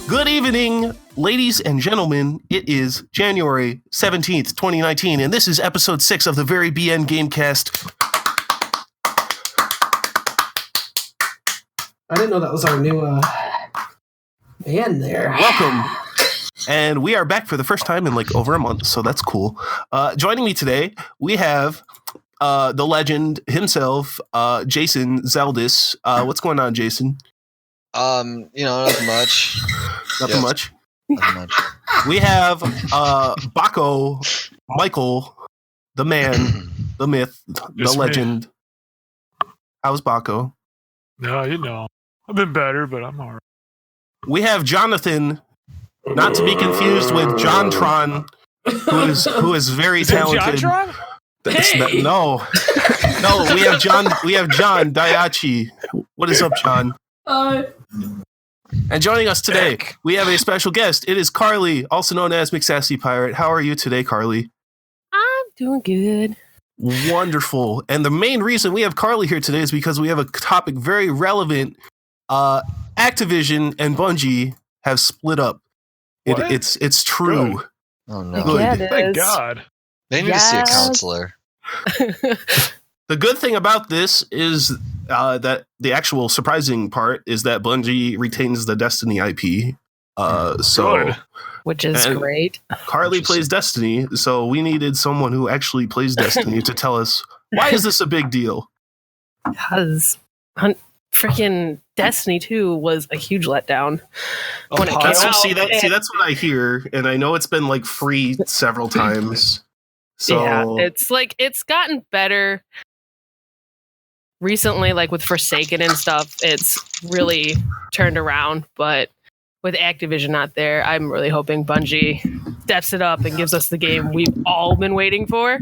Good evening, ladies and gentlemen. It is January 17th, 2019, and this is episode 6 of the Very BN Gamecast. I didn't know that was our new band there. Welcome. And we are back for the first time in like over a month, so that's cool. Joining me today, we have the legend himself, Jason Zaldus. What's going on, Jason? Nothing much. Nothing much. Nothing much. We have Baco, Michael, the man, the myth, the legend. How's Baco? No, I've been better, but I'm all right. We have Jonathan, not to be confused with Jontron, who is very talented. Jontron? Hey! No, we have John Daiatchi. What is up, John? And joining us today, we have a special guest. It is Carley, also known as McSassyPirate. How are you today, Carley? I'm doing good. Wonderful. And the main reason we have Carley here today is because we have a topic very relevant. Activision and Bungie have split up. It's true. Good. Oh no! Good. Yeah, Thank God. They need to see a counselor. The good thing about this is that the actual surprising part is that Bungie retains the Destiny IP. Good. Which is great. Carley plays Destiny, so we needed someone who actually plays Destiny to tell us why is this a big deal? Because freaking Destiny 2 was a huge letdown when it came out. See, that's what I hear, and I know it's been like free several times. So yeah, it's gotten better recently, like with Forsaken and stuff. It's really turned around, but with Activision not there, I'm really hoping Bungie steps it up and gives us the game we've all been waiting for.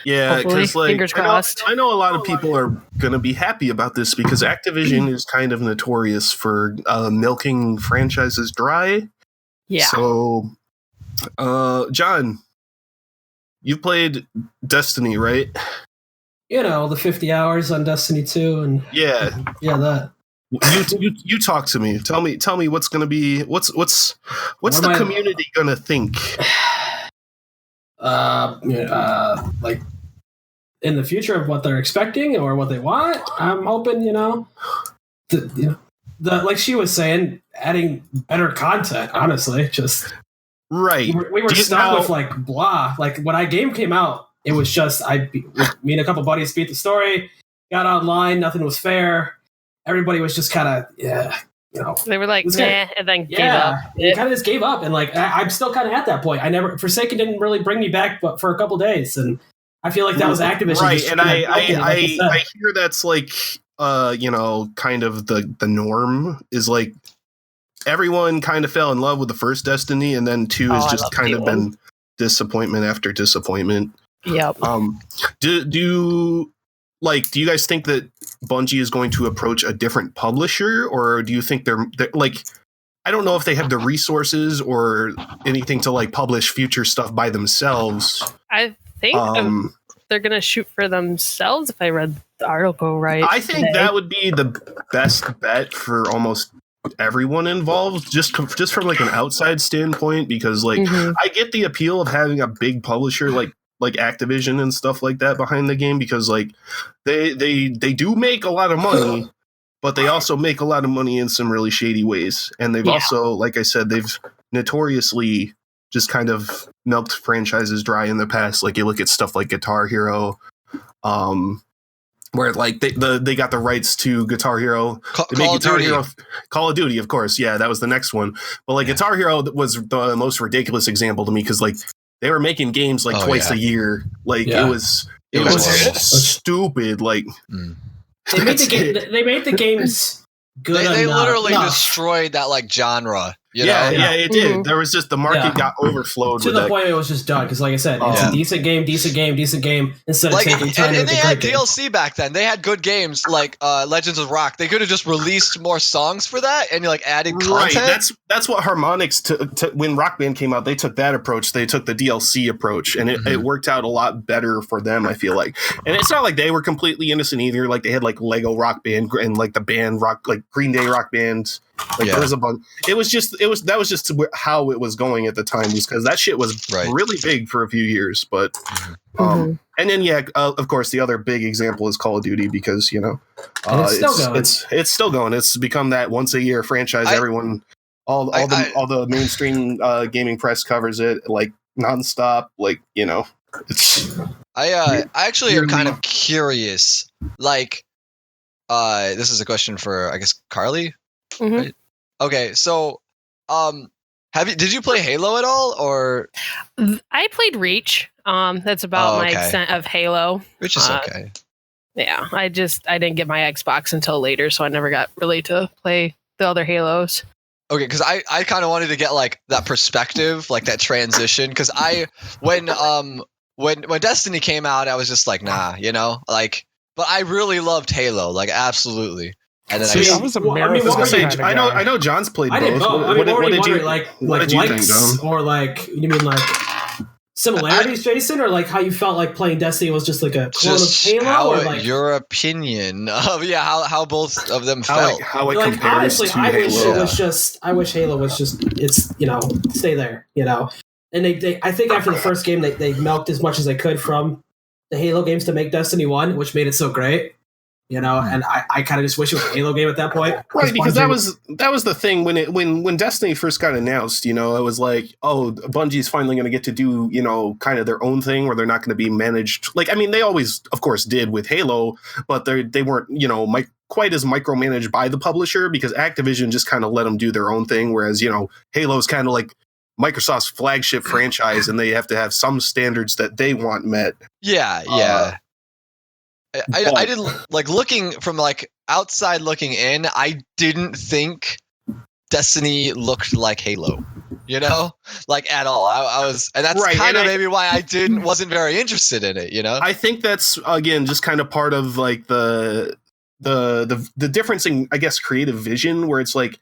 Yeah, because fingers crossed. I know a lot of people are going to be happy about this because Activision is kind of notorious for milking franchises dry. Yeah. So, John, you've played Destiny, right? You know, the 50 hours on Destiny 2 and yeah, that. You talk to me. Tell me what's going to be what's the community going to think? Like in the future of what they're expecting or what they want. I'm hoping, like she was saying, adding better content. Honestly, just right. We were stuck with like blah. Like when game came out, it was just me and a couple buddies beat the story, got online, nothing was fair. Everybody was just kind of, They were like, and then gave up. They kind of just gave up. And like, I'm still kind of at that point. Forsaken didn't really bring me back but for a couple days. And I feel like that was Activision. Right. And I hear that's like, kind of the norm is like everyone kind of fell in love with the first Destiny. And then 2 has just kind of been disappointment after disappointment. Yep. Do you guys think that Bungie is going to approach a different publisher, or do you think they're like, I don't know if they have the resources or anything to like publish future stuff by themselves? I think they're going to shoot for themselves if I read the article right. I think that would be the best bet for almost everyone involved, just from like an outside standpoint, because like I get the appeal of having a big publisher like Activision and stuff like that behind the game, because like they do make a lot of money, but they also make a lot of money in some really shady ways. And they've also, like I said, they've notoriously just kind of milked franchises dry in the past. Like you look at stuff like Guitar Hero, where like they got the rights to Guitar Hero. Call of Duty, of course. Yeah, that was the next one. But like Guitar Hero was the most ridiculous example to me, because like they were making games like twice a year. Like it was stupid. Like they made the games good. They literally destroyed that like genre. You know? It did. There was just the market got overflowed to the point it was just done. Because like I said, it's a decent game instead of taking time. And they had DLC back then. They had good games like Legends of Rock. They could have just released more songs for that and like added content. Right. That's what Harmonix when Rock Band came out. They took that approach. They took the DLC approach, and it worked out a lot better for them, I feel like. And it's not like they were completely innocent either. Like they had like Lego Rock Band and like the band Rock, like Green Day Rock Band. Like there was a bunch. That was just how it was going at the time, because that shit was really big for a few years. But and then of course the other big example is Call of Duty, because it's still going. It's become that once a year franchise. Everyone, all the mainstream gaming press covers it like nonstop. Like it's. I actually am kind of curious. Like, this is a question for, I guess, Carley. Right? Okay, so did you play Halo at all, or? I played Reach. That's about my extent of Halo. Which is okay. Yeah, I didn't get my Xbox until later, so I never got really to play the other Halos. Okay, because I kind of wanted to get like that perspective, like that transition, because when Destiny came out, I was just like, nah, like, but I really loved Halo, like absolutely. And then I was a marathon I know John's played both. I did both. What did you like think, John? Or like, you mean like similarities, Jason, or like how you felt like playing Destiny was just like a clone of Halo, or like your opinion of how both of them felt, how it like, compares honestly, to Halo. I wish Halo was just stay there, And I think after the first game they milked as much as they could from the Halo games to make Destiny 1, which made it so great. And I kind of just wish it was a Halo game at that point. Right, because that was the thing when Destiny first got announced, it was like, oh, Bungie's finally going to get to do, kind of their own thing where they're not going to be managed. Like, I mean, they always, of course, did with Halo, but they weren't, quite as micromanaged by the publisher, because Activision just kind of let them do their own thing. Whereas, Halo's kind of like Microsoft's flagship franchise, and they have to have some standards that they want met. Yeah. I didn't like looking from like outside looking in. I didn't think Destiny looked like Halo, like at all. I was, and that's kind of maybe why I wasn't very interested in it. I think that's again just kind of part of like the difference in, I guess, creative vision, where it's like,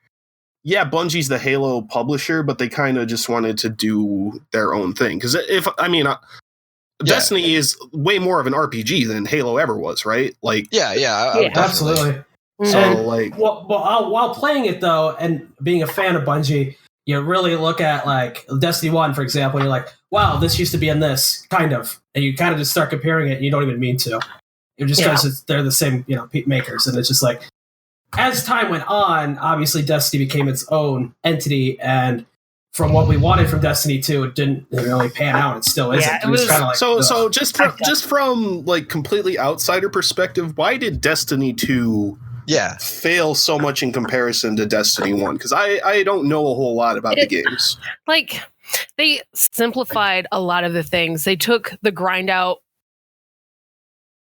yeah, Bungie's the Halo publisher, but they kind of just wanted to do their own thing. Because Destiny is way more of an RPG than Halo ever was, right? Like, absolutely. So, while playing it though, and being a fan of Bungie, you really look at like Destiny 1, for example, and you're like, wow, this used to be in this, kind of, and you kind of just start comparing it, and you don't even mean to. It just because they're the same, makers, and it's just like, as time went on, obviously Destiny became its own entity, and from what we wanted from Destiny 2, it didn't really pan out. It still isn't. Yeah, it was kind of like so just from like completely outsider perspective, why did Destiny 2 fail so much in comparison to Destiny 1? Because I don't know a whole lot about the games. Like, they simplified a lot of the things. They took the grind out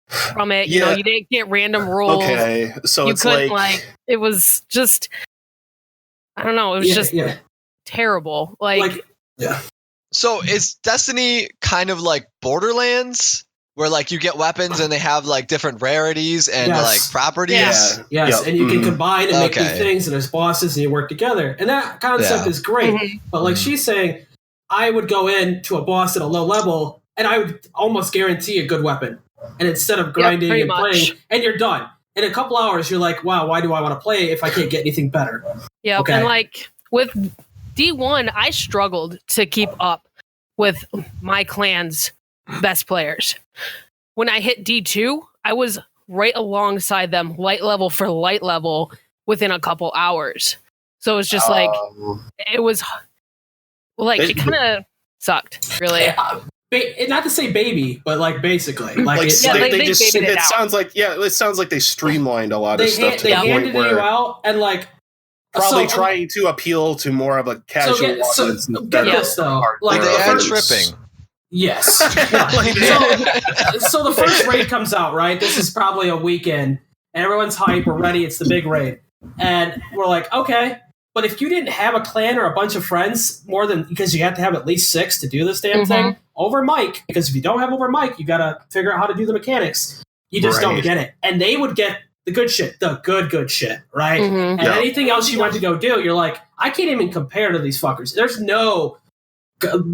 from it. You didn't get random rolls. Okay, so you it's couldn't like it was just, I don't know. It was just terrible. So is Destiny kind of like Borderlands, where like you get weapons and they have like different rarities and like properties? Yes, and you can combine and make new things, and there's bosses, and you work together. And that concept is great. But like she's saying, I would go into a boss at a low level, and I would almost guarantee a good weapon. And instead of grinding and playing, and you're done. In a couple hours, you're like, wow, why do I want to play if I can't get anything better? Yeah, and like with D1, I struggled to keep up with my clan's best players. When I hit D2, I was right alongside them, light level for light level, within a couple hours. So it was just like, it was like, it kind of sucked, really. Not to say baby, but like basically, it sounds like they streamlined a lot of stuff. They handed you out, and like probably trying to appeal to more of a casual audience. Get this though, like they are tripping. Yes. So the first raid comes out, right? This is probably a weekend. Everyone's hype. We're ready. It's the big raid, and we're like, okay. But if you didn't have a clan or a bunch of friends, because you have to have at least 6 to do this damn thing over mic, because if you don't have over mic, you got to figure out how to do the mechanics. You just don't get it. And they would get the good shit, good shit, right? And anything else you went to go do, you're like, I can't even compare to these fuckers. There's no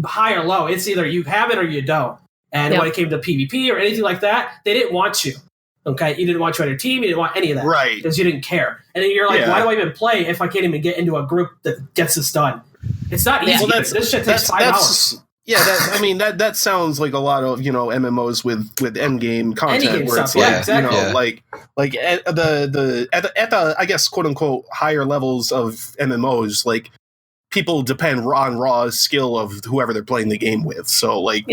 high or low. It's either you have it or you don't. And when it came to PvP or anything like that, they didn't want you. Okay, you didn't want you on your team. You didn't want any of that, Right? Because you didn't care. And then you're like, Yeah. why do I even play if I can't even get into a group that gets this done? It's not easy. Well, this shit takes 5 hours. Yeah, that sounds like a lot of MMOs with end game content Endgame where it's stuff, like yeah, exactly. like at the I guess quote unquote higher levels of MMOs, like people depend on raw skill of whoever they're playing the game with. So like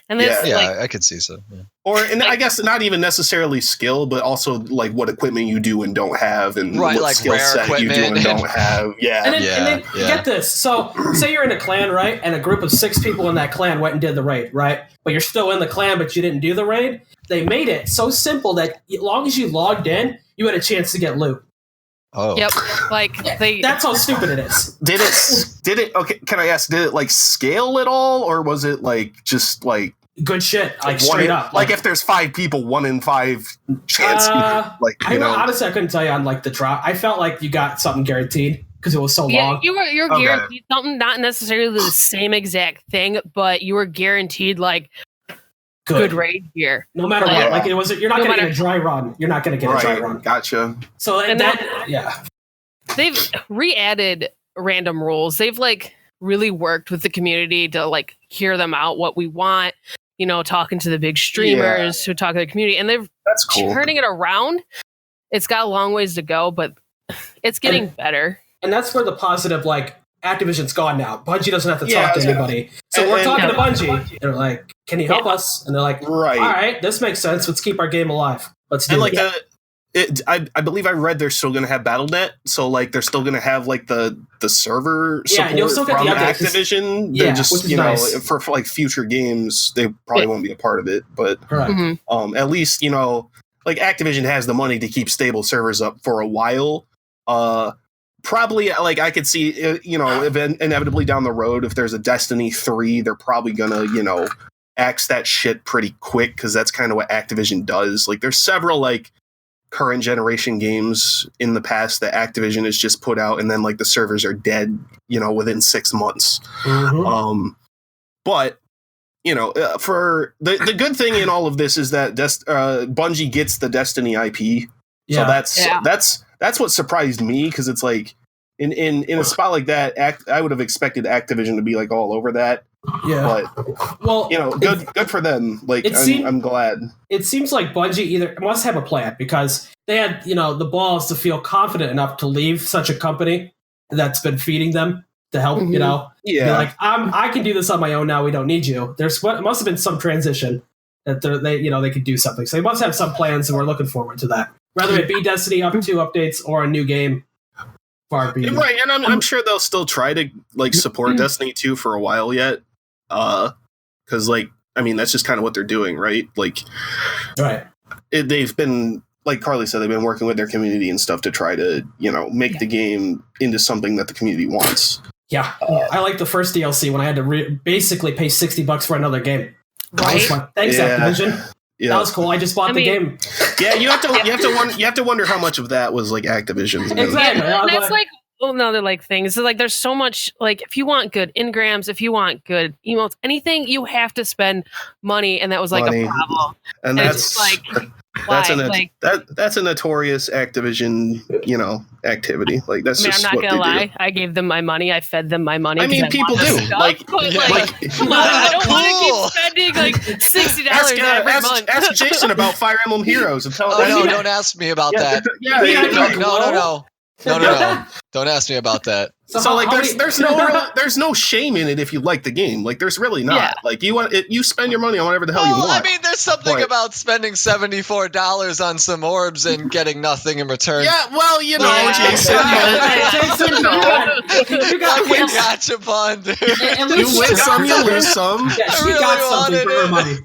And this, I could see so. Yeah. I guess not even necessarily skill, but also like what equipment you do and don't have, and what like skill rare set you do equipment. and don't have. Yeah, And then get this. So, say you're in a clan, right? And a group of 6 people in that clan went and did the raid, right? But you're still in the clan, but you didn't do the raid. They made it so simple that as long as you logged in, you had a chance to get loot. Oh. Yep. Like That's how stupid it is. Did it? Okay, can I ask? Did it like scale at all, or was it like just like Good shit, like straight up. Like if there's 5 people, 1 in 5 chance. Honestly, I couldn't tell you on like the drop. I felt like you got something guaranteed because it was so long. You're guaranteed something, not necessarily the same exact thing, but you were guaranteed like good raid gear. No matter what, like it was. You're not going to get a dry run. You're not going to get a dry run. Gotcha. So they've re-added random rules. They've like really worked with the community to like hear them out, what we want. Talking to the big streamers who talk to the community, and that's cool. Turning it around. It's got a long ways to go, but it's getting better. And that's where the positive, like, Activision's gone now. Bungie doesn't have to talk to anybody. So we're talking to Bungie. They're like, can you help us? And they're like, all right, this makes sense. Let's keep our game alive. Let's do it. I believe I read they're still going to have BattleNet, so like they're still going to have like the server support you'll still get from the updates. Activision. They're just nice. for like future games, they probably won't be a part of it. But at least like Activision has the money to keep stable servers up for a while. Probably like I could see inevitably down the road if there's a Destiny 3, they're probably gonna axe that shit pretty quick because that's kind of what Activision does. Like there's several like current generation games in the past that Activision has just put out and then like the servers are dead, within 6 months. But for the good thing in all of this is that Bungie gets the Destiny IP. So that's what surprised me, because it's like in a spot like that, I would have expected Activision to be like all over that. Yeah, but good for them. Like I'm glad. It seems like Bungie either must have a plan, because they had the balls to feel confident enough to leave such a company that's been feeding them to help. Be like, I can do this on my own now. We don't need you. It must have been some transition that they could do something. So they must have some plans, and we're looking forward to that. Whether it be Destiny up 2 updates or a new game. Right, and I'm sure they'll still try to like support Destiny 2 for a while yet. Because that's just kind of what they're doing, right? Like, they've been, like Carley said, they've been working with their community and stuff to try to make the game into something that the community wants. I like the first DLC when I had to basically pay $60 for another game. Right? Thanks, Activision. Yeah. That was cool. I just bought the game. Yeah, you have to wonder how much of that was like Activision. Exactly. That's like another like thing. It's like there's so much, like if you want good engrams, if you want good emotes, anything, you have to spend money, and that was like a problem. And that's like that's a notorious Activision activity. Like that's just I'm not what gonna they lie. do. I gave them my money. I fed them my money. I mean, people do. I don't want to keep spending like $60 every month. Ask Jason about Fire Emblem Heroes and tell him. Oh no! Don't ask me about that. No. Don't ask me about that. So like, there's no shame in it if you like the game. Like, there's really not. Yeah. Like, you spend your money on whatever the hell you want. I mean, there's something about spending $74 on some orbs and getting nothing in return. Yeah, well, Jason. Jason, you got gotcha, Bond, dude. You win some, you lose some. Yeah, she got something for her money.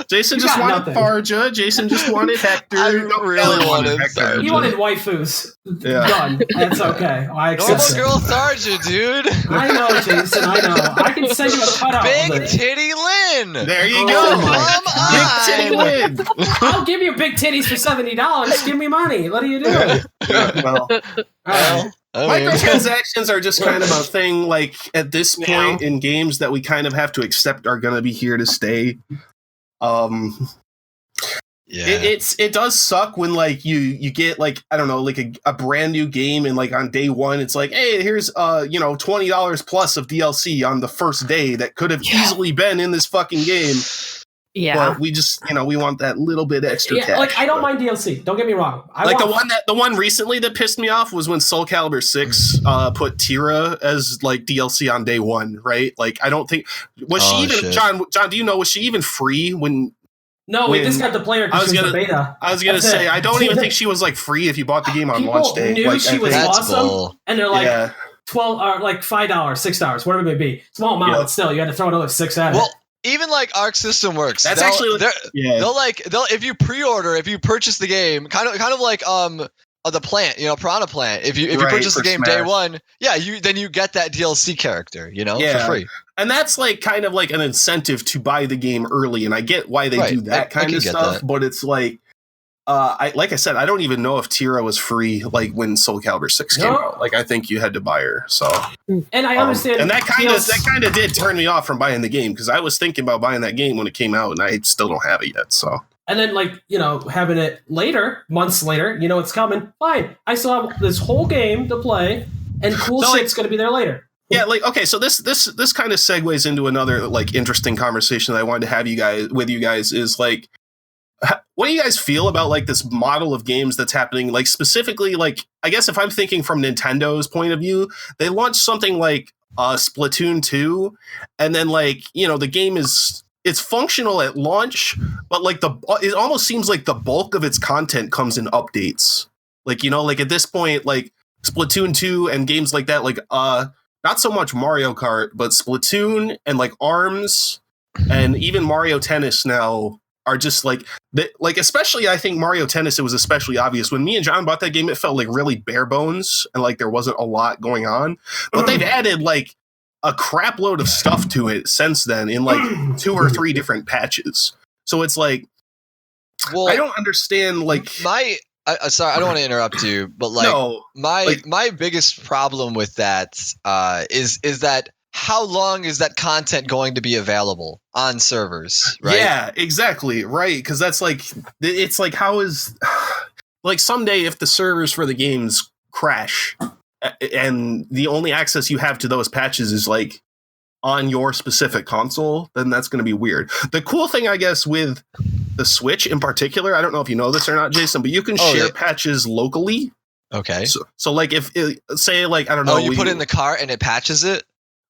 Jason just wanted Farja. Jason just wanted Hector. I really wanted Hector. He wanted waifus. Yeah. Done. That's okay. I accept it. Normal girl Tharja, dude. I know, Jason. I know. I can send you a cutout. Big Titty Lynn. There you go. Big Titty Lynn. I'll give you big titties for $70. Give me money. What are you doing? Microtransactions are just kind of a thing, like, at this point in games that we kind of have to accept are going to be here to stay. Yeah. It does suck when like you get like, I don't know, like a brand new game and like on day one it's like, hey, here's $20 plus of DLC on the first day that could have easily been in this fucking game. Yeah. But we just we want that little bit extra cash. Like I don't mind DLC. Don't get me wrong. The one recently that pissed me off was when Soul Calibur 6 put Tira as like DLC on day one, right? Like I don't think she even John, do you know, was she even free when No, we just got to play her because she was the beta. I was going to say, I don't even think she was like free if you bought the game on launch day. People knew she was awesome, bull. and they're like, $12 or like $5, $6, whatever it may be. Small amount, but still, you had to throw another $6 at it. Well, even like Arc System Works, that's they'll if you pre-order, if you purchase the game, kind of like the plant, Piranha Plant. If you purchase the game Smash. Day one, then you get that DLC character, for free. And that's like kind of like an incentive to buy the game early, and I get why they do that kind of stuff, but it's like like I said, I don't even know if Tira was free like when Soul Calibur 6 came out. Like I think you had to buy her. So and I understand, and that kind of did turn me off from buying the game because I was thinking about buying that game when it came out, and I still don't have it yet. So and then having it later, months later, it's coming. Fine, I still have this whole game to play, and cool shit's going to be there later. Yeah, like okay, so this kind of segues into another like interesting conversation that I wanted to have with you guys is like, what do you guys feel about like this model of games that's happening? Like specifically, like I guess if I'm thinking from Nintendo's point of view, they launched something like Splatoon 2, and then like the game it's functional at launch, but like it almost seems like the bulk of its content comes in updates. Like like at this point, like Splatoon 2 and games like that, like not so much Mario Kart, but Splatoon and like ARMS and even Mario Tennis now are just like especially I think Mario Tennis, it was especially obvious when me and John bought that game. It felt like really bare bones and like there wasn't a lot going on, but they've added like a crap load of stuff to it since then in like 2 or 3 different patches. So it's like, well, I don't understand like sorry, I don't want to interrupt you, but like my biggest problem with that is that how long is that content going to be available on servers, right? Yeah, exactly, right, because that's like, it's like, how is, like someday if the servers for the games crash and the only access you have to those patches is like on your specific console, then that's going to be weird. The cool thing, I guess, with the Switch in particular, I don't know if you know this or not, Jason, but you can share patches locally. Okay. So like if say like, I don't know. Oh, you put it in the cart and it patches it?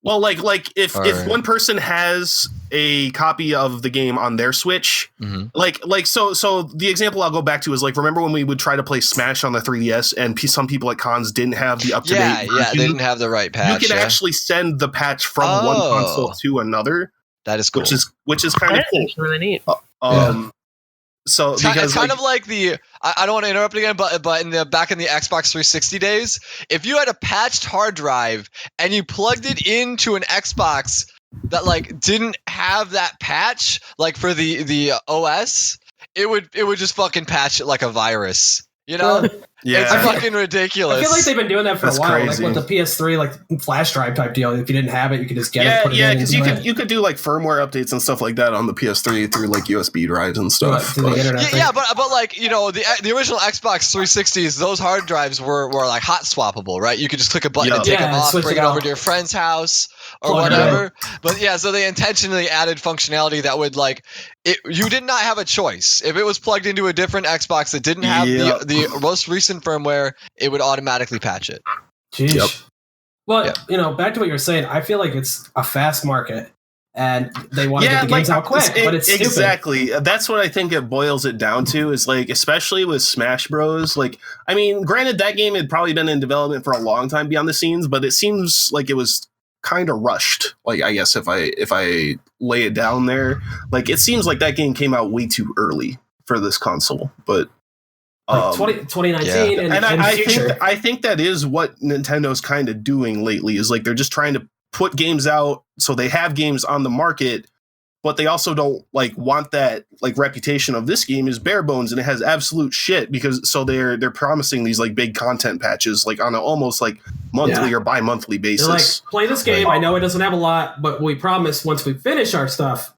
Well, like if one person has a copy of the game on their Switch, so the example I'll go back to is like, remember when we would try to play Smash on the 3DS and some people at cons didn't have the up-to-date version? They didn't have the right patch. You can actually send the patch from one console to another. That is cool. Which is kind of cool. Really neat. So it's kind of like the I don't want to interrupt again, but back in the Xbox 360 days, if you had a patched hard drive and you plugged it into an Xbox that like didn't have that patch, like for the OS, it would just fucking patch it like a virus. Yeah, it's fucking ridiculous. I feel like they've been doing that for a while, crazy. like with the PS3, like flash drive type deal. If you didn't have it, you could just get it. Put it in because you could do like firmware updates and stuff like that on the PS3 through like USB drives and stuff. But like the original Xbox 360s, those hard drives were like hot swappable, right? You could just click a button and take them off, bring it over to your friend's house or whatever. But yeah, so they intentionally added functionality that would like you did not have a choice. If it was plugged into a different Xbox that didn't have the most recent firmware, it would automatically patch it. Jeez. Yep. Well, back to what you were saying, I feel like it's a fast market and they want to get the games out quick, but it's stupid. Exactly. That's what I think it boils it down to is like, especially with Smash Bros. Like, I mean, granted that game had probably been in development for a long time behind the scenes, but it seems like it was kind of rushed. Like, I guess if I lay it down there, like it seems like that game came out way too early for this console, but 2019 and I think that is what Nintendo's kind of doing lately is like they're just trying to put games out so they have games on the market, but they also don't like want that like reputation of this game is bare bones and it has absolute shit because so they're promising these like big content patches like on an almost like monthly or bi-monthly basis. They're like, play this game. I know it doesn't have a lot, but we promise once we finish our stuff,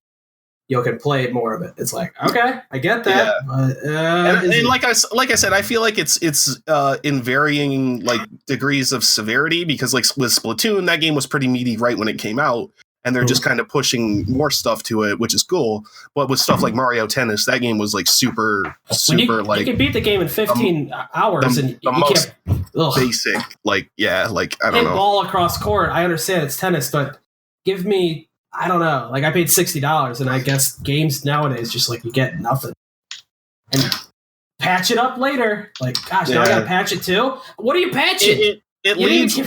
you can play more of it. It's like, okay, I get that. Yeah. And like I said, I feel like it's in varying like degrees of severity, because like with Splatoon, that game was pretty meaty right when it came out, and they're just kind of pushing more stuff to it, which is cool. But with stuff like Mario Tennis, that game was like super you like you can beat the game in 15 hours, and you most can't basic. Like I don't know. Ball across court. I understand it's tennis, but give me. I don't know. Like I paid $60, and I guess games nowadays just like you get nothing. And patch it up later. Like, gosh, now I gotta patch it too. What are you patching? It leads to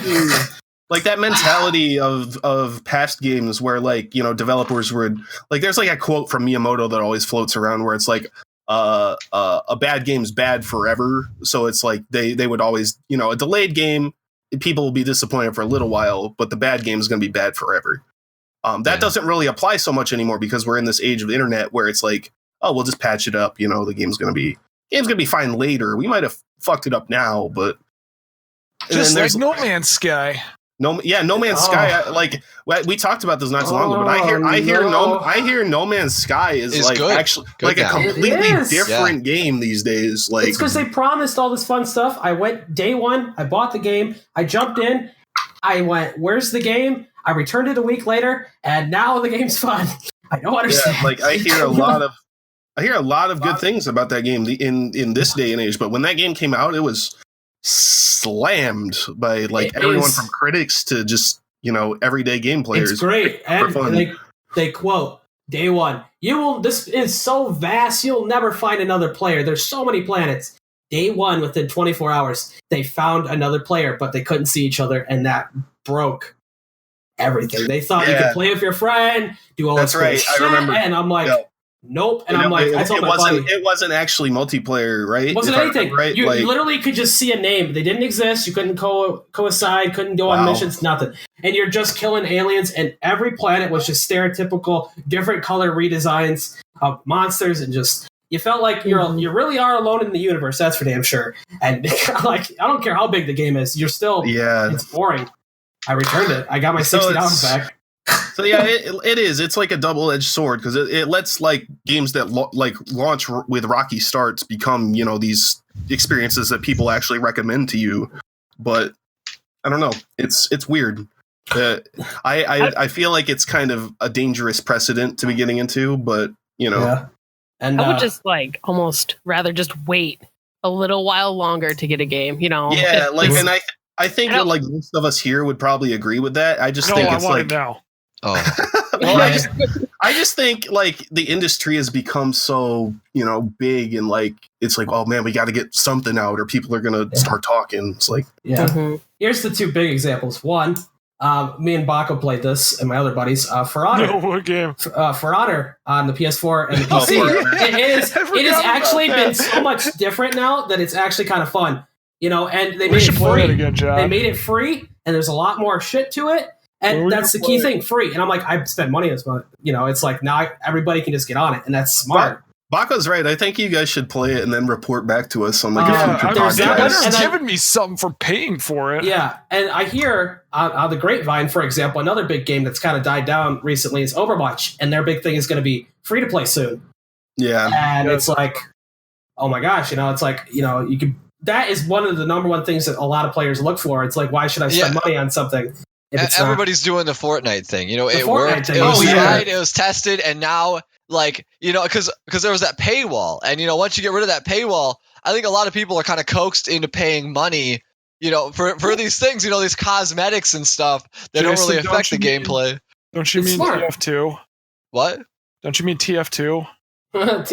like that mentality of past games where like, you know, developers would like. There's like a quote from Miyamoto that always floats around where it's like, a bad game's bad forever. So it's like they would always, you know, a delayed game, people will be disappointed for a little while, but the bad game is going to be bad forever. That doesn't really apply so much anymore because we're in this age of the internet where it's like, oh, we'll just patch it up. You know, the game's gonna be fine later. We might have fucked it up now, but just like No Man's Sky. No Man's Sky. Like we talked about this not so long ago, but I hear No Man's Sky is like good. Actually Good like now. a completely different game these days. Like it's because they promised all this fun stuff. I went day one. I bought the game. I jumped in. I went, where's the game? I returned it a week later, and now the game's fun. I don't understand. Yeah, like I hear a lot of good things about that game in this day and age. But when that game came out, it was slammed by like everyone from critics to just, you know, everyday game players. It's great, and they quote day one. This is so vast, you'll never find another player. There's so many planets. Day one, within 24 hours, they found another player, but they couldn't see each other, and that broke everything. They thought you could play with your friend, do all this cool shit, I remember. And I'm like, nope. And I'm like, I told my buddy, it wasn't actually multiplayer, right? It wasn't anything. Right? You literally could just see a name. They didn't exist. You couldn't coincide, couldn't go on missions, nothing. And you're just killing aliens, and every planet was just stereotypical, different color redesigns of monsters, and just you felt like you really are alone in the universe. That's for damn sure. And like, I don't care how big the game is, you're still it's boring. I returned it. I got my $60 back. So yeah, it is. It's like a double-edged sword because it lets like games that launch with rocky starts become, you know, these experiences that people actually recommend to you. But I don't know. It's weird. I feel like it's kind of a dangerous precedent to be getting into, but you know. Yeah. And I would just like almost rather just wait a little while longer to get a game. You know. Yeah, like and I think that like most of us here would probably agree with that. I just think it's like now. Oh, well, I just think like the industry has become so, you know, big and like it's like, oh man, we got to get something out or people are gonna start talking. It's like Here's the two big examples. One, me and Baco played this and my other buddies. For Honor, what game? For Honor on the PS4 and the PC. It has actually been so much different now that it's actually kind of fun. You know, and they made it free. They made it free, and there's a lot more shit to it. And that's the key thing, free. And I'm like, I spent money on this, but you know, it's like now everybody can just get on it, and that's smart. Baco's right. I think you guys should play it and then report back to us on like a future podcast. It's given me something for paying for it. Yeah, and I hear on the grapevine, for example, another big game that's kind of died down recently is Overwatch, and their big thing is going to be free to play soon. Yeah, and it's like, oh my gosh, you know, it's like, you know, you could. That is one of the number one things that a lot of players look for. It's like, why should I spend money on something? Everybody's doing the Fortnite thing. You know, it worked. It was tried. It was tested, and now, like, you know, because there was that paywall, and you know, once you get rid of that paywall, I think a lot of people are kind of coaxed into paying money, you know, for these things, you know, these cosmetics and stuff that don't really affect the gameplay. Don't you mean TF2? What? Don't you mean TF2? Oh,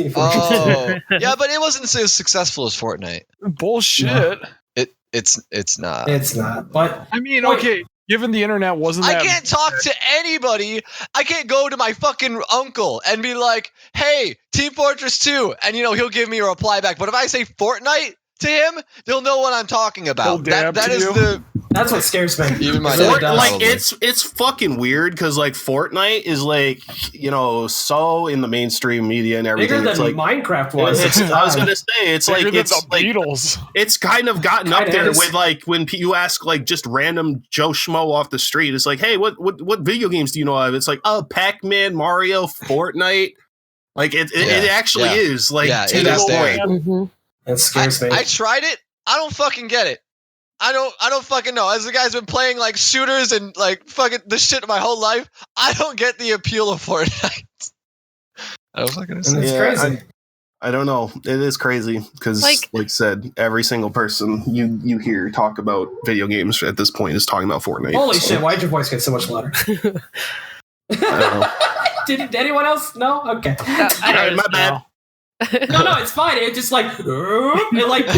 yeah, but it wasn't as successful as Fortnite. Bullshit. No. It's not. It's not. But I mean, okay, given the internet wasn't that... I can't talk to anybody. I can't go to my fucking uncle and be like, hey, Team Fortress 2, and you know, he'll give me a reply back. But if I say Fortnite to him, they'll know what I'm talking about. That is the... That's what scares me. Even my like it's fucking weird because like Fortnite is like, you know, so in the mainstream media and everything. Bigger than Minecraft was. I was gonna say it's bigger like than it's the like Beatles. It's kind of gotten up there with like when you ask like just random Joe Schmo off the street. It's like, hey, what video games do you know of? It's like, oh, Pac-Man, Mario, Fortnite. Like it actually is like to that point. Mm-hmm. It scares me. I tried it. I don't fucking get it. I don't fucking know. As the guy's been playing like shooters and like fucking this shit my whole life, I don't get the appeal of Fortnite. I was not gonna say. It's crazy. I don't know. It is crazy because, like I said, every single person you hear talk about video games at this point is talking about Fortnite. Holy shit! Why did your voice get so much louder? I don't know. Did anyone else? No. Okay. My bad. No, it's fine. It just like it like grew.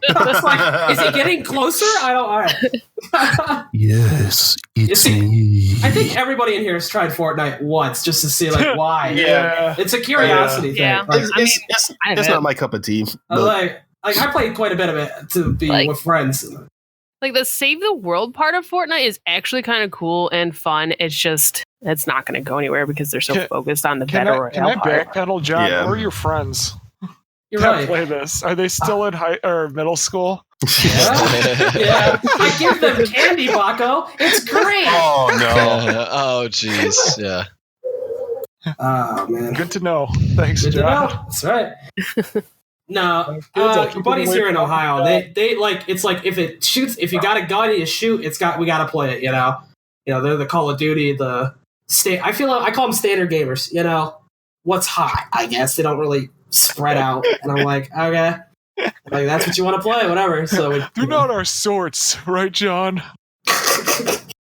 I was like, is it getting closer? I don't. All right. Yes, it's me. I think everybody in here has tried Fortnite once just to see like why. Yeah. It's a curiosity thing. Yeah. Like, It's not my cup of tea. like I played quite a bit of it to be with friends. Like the save the world part of Fortnite is actually kind of cool and fun. It's not going to go anywhere because they're so focused on the battle royale. Can I part. backpedal, John? Yeah. Where are your friends You're that right. play this? Are they still in high or middle school? Yeah. I give them candy, Baco. It's great. Oh no. Oh jeez. Yeah. Oh man. Good to know. Thanks, Good to John. know. That's right. No, I'll keep buddies it here in away. Ohio, they like it's like if it shoots, if you got a gun and you shoot, we gotta play it. You know, they're the Call of Duty, the state. I feel like I call them standard gamers. You know, what's hot? I guess they don't really spread out, and I'm like, okay, like that's what you want to play, whatever. So They're not our sorts, right, John?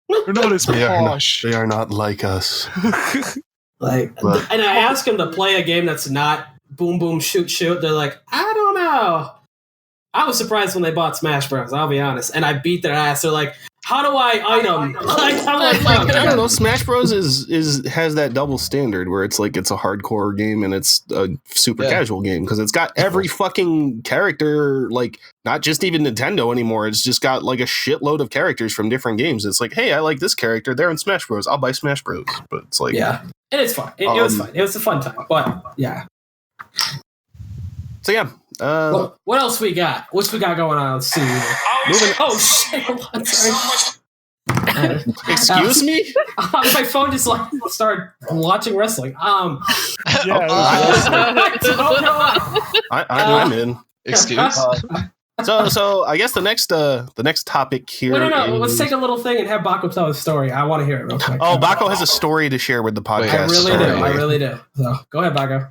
They're not as posh. They are not like us. like, But- and I ask them to play a game that's not boom boom shoot. They're like, I don't know. I was surprised when they bought Smash Bros. I'll be honest, and I beat their ass. They're like, how do I item? Like, I'm like, I don't know. Smash Bros has that double standard where it's like it's a hardcore game and it's a super casual game because it's got every fucking character, like not just even Nintendo anymore. It's just got like a shitload of characters from different games. It's like, hey, I like this character. They're in Smash Bros. I'll buy Smash Bros. But it's like, yeah, and it's fun. It was fun. It was a fun time. But yeah. So yeah. What else we got? What's we got going on? Let's see. Oh shit! I'm sorry. Excuse me? My phone just like started watching wrestling. Yeah, I don't know. I'm in. Excuse. So I guess the next topic here. No. Let's take a little thing and have Baco tell his story. I want to hear it real quick. Oh, Baco has a story to share with the podcast. I really do. So go ahead, Baco.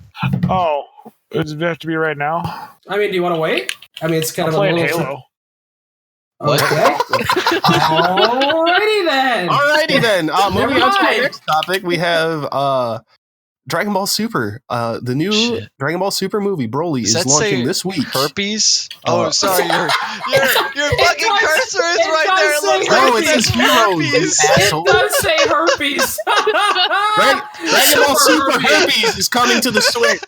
Oh, does it have to be right now? I mean, do you want to wait? I mean, it's kind I'm of playing a little. Halo. Okay. Alrighty then. Moving on to the mind. next topic, we have Dragon Ball Super. The new Dragon Ball Super movie, Broly, Does is that launching say this week. Herpes? Oh, sorry. Your fucking does- cursor is it right does there. It say looks No, like it says it's Heroes. herpes. Asshole. It does say herpes. Dragon Ball Super Herpes is coming to the Switch.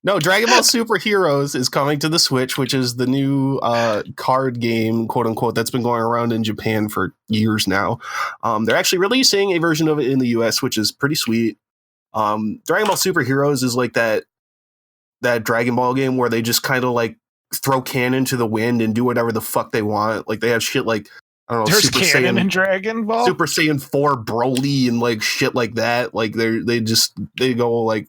No, Dragon Ball Super Heroes is coming to the Switch, which is the new card game, quote unquote, that's been going around in Japan for years now. They're actually releasing a version of it in the US, which is pretty sweet. Dragon Ball Super Heroes is like that Dragon Ball game where they just kind of like throw cannon to the wind and do whatever the fuck they want. Like they have shit like, I don't know, There's Super canon Saiyan, in Dragon Ball. Super Saiyan 4 Broly and like shit like that. Like they go like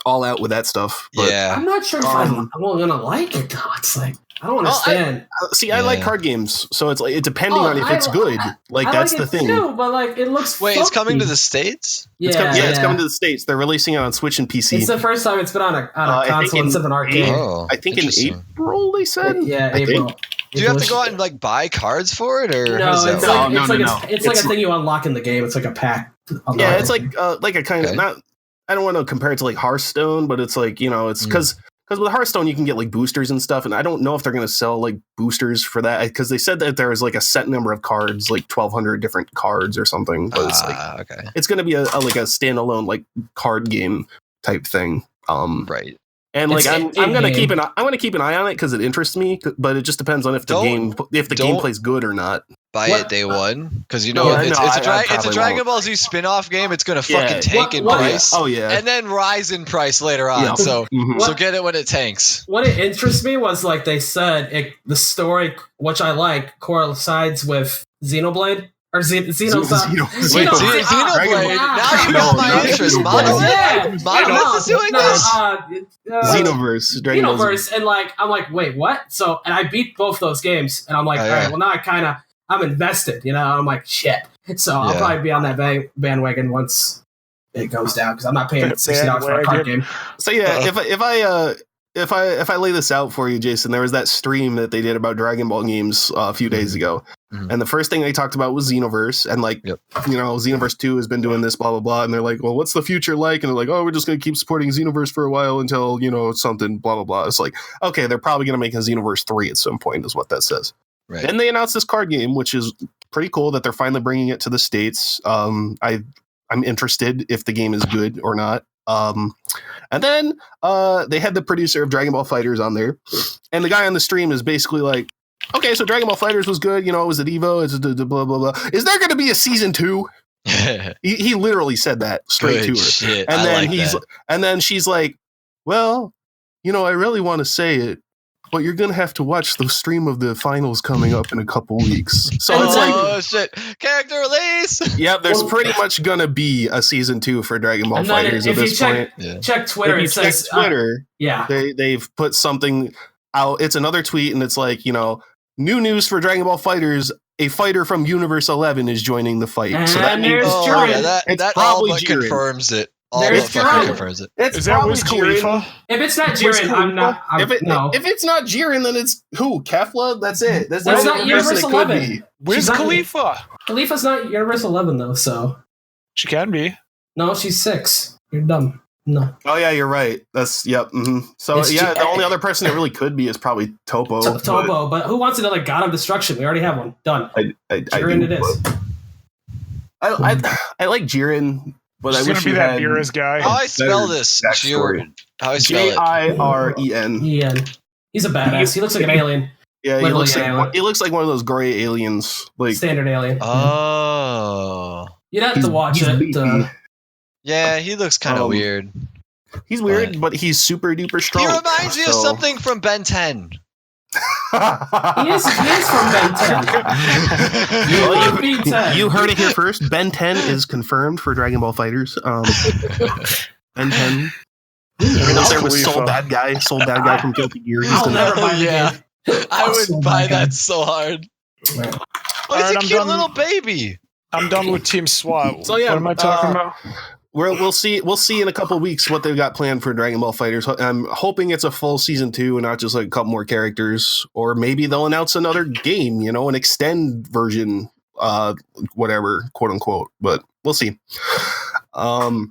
all out with that stuff. But, Yeah. I'm not sure if I'm gonna like it though. It's like I don't understand. See, I like card games, so it's like it depending on if it's good. Like I that's like the it thing. too, but like it looks. Wait, it's funky. coming to the States? It's coming to the States. They're releasing it on Switch and PC. It's the first time it's been on a console instead of an arcade. Oh, I think in interesting. April they said. Yeah, I April. think. Do you have to go out and like buy cards for it, or No, how does that it's work? like it's like a thing you unlock in the game. It's like a pack. Yeah, it's like a kind of Okay. not. I don't want to compare it to like Hearthstone, but it's like it's because with Hearthstone you can get like boosters and stuff, and I don't know if they're going to sell like boosters for that because they said that there is like a set number of cards, like 1,200 different cards or something. But it's like okay, it's going to be a like a standalone like card game type thing. right. And like It's I'm gonna in-game. I want to keep an eye on it because it interests me, but it just depends on if the Don't- gameplay's good or not. Buy What? it day one because you know Yeah, it's no, a I it's a probably Dragon won't. Ball Z spin-off game. It's gonna Yeah. fucking tank in What- price Oh yeah. and then rise in price later on. Yeah. So Mhm. so get it when it tanks. What it interests me was like they said the story, which I like, coincides with Xenoblade Or Xenoblade. Wait, Xenoblade. Now you got my interest. Monolith is doing this. Xenoverse. Xenoverse, and like I'm like, wait, what? So, and I beat both those games, and I'm like, all right, well now I'm invested. You know, I'm like, shit. So I'll probably be on that bandwagon once it goes down because I'm not paying $60 for a card game. So yeah, if I lay this out for you, Jason, there was that stream that they did about Dragon Ball games a few days ago. And the first thing they talked about was Xenoverse, and like, you know, Xenoverse 2 has been doing this, blah, blah, blah. And they're like, well, what's the future like? And they're like, oh, we're just going to keep supporting Xenoverse for a while until, you know, something, blah, blah, blah. It's like, okay, they're probably going to make a Xenoverse 3 at some point is what that says. Right. And they announced this card game, which is pretty cool that they're finally bringing it to the States. I'm interested if the game is good or not. And then they had the producer of Dragon Ball FighterZ on there. And the guy on the stream is basically like, okay, so Dragon Ball FighterZ was good. You know, it was at EVO. It's blah, blah, blah. Is there going to be a season 2? he literally said that straight to her. Shit. And then and then she's like, well, you know, I really want to say it, but you're going to have to watch the stream of the finals coming up in a couple weeks. So it's like, oh shit, character release. Yeah, there's pretty much going to be a season 2 for Dragon Ball FighterZ at this point. Check Twitter. If you check Twitter, yeah, they've put something out. It's another tweet, and it's like, you know, new news for Dragon Ball FighterZ. A fighter from Universe 11 is joining the fight. And so that there's Jiren. That probably confirms it. There's confirms it. Is that Wiz Khalifa? If it's not Jiren, I'm not. If it's not Jiren, then it's who? Kefla? That's it. That's not the Universe 11. Wiz Khalifa? Khalifa's not Universe 11 though, so she can be. No, she's 6. You're dumb. No. Oh yeah, you're right. That's So the only other person it really could be is probably Topo. But who wants another God of Destruction? We already have one. Done. Jiren it is. I like Jiren, but She's I wish gonna be that Beerus guy. How I spell this? Jiren. How I spell it? Jiren. He's a badass. He looks like an alien. Yeah, he looks like one of those gray aliens, like standard alien. Oh. You'd have to watch it. Yeah, he looks kind of weird. He's weird, but he's super duper strong. He reminds me of something from Ben 10. He is from Ben 10. You heard it here first. Ben 10 is confirmed for Dragon Ball FighterZ. Ben 10. There was Soul Bad Guy from Guilty Gear. I'll never buy the game. I would buy that so hard. Oh, he's a cute little baby. I'm done with Team SWAT. So yeah, what am I talking about? We'll see in a couple weeks what they've got planned for Dragon Ball FighterZ. I'm hoping it's a full season 2 and not just like a couple more characters, or maybe they'll announce another game, you know, an extend version, whatever, quote unquote. But we'll see. I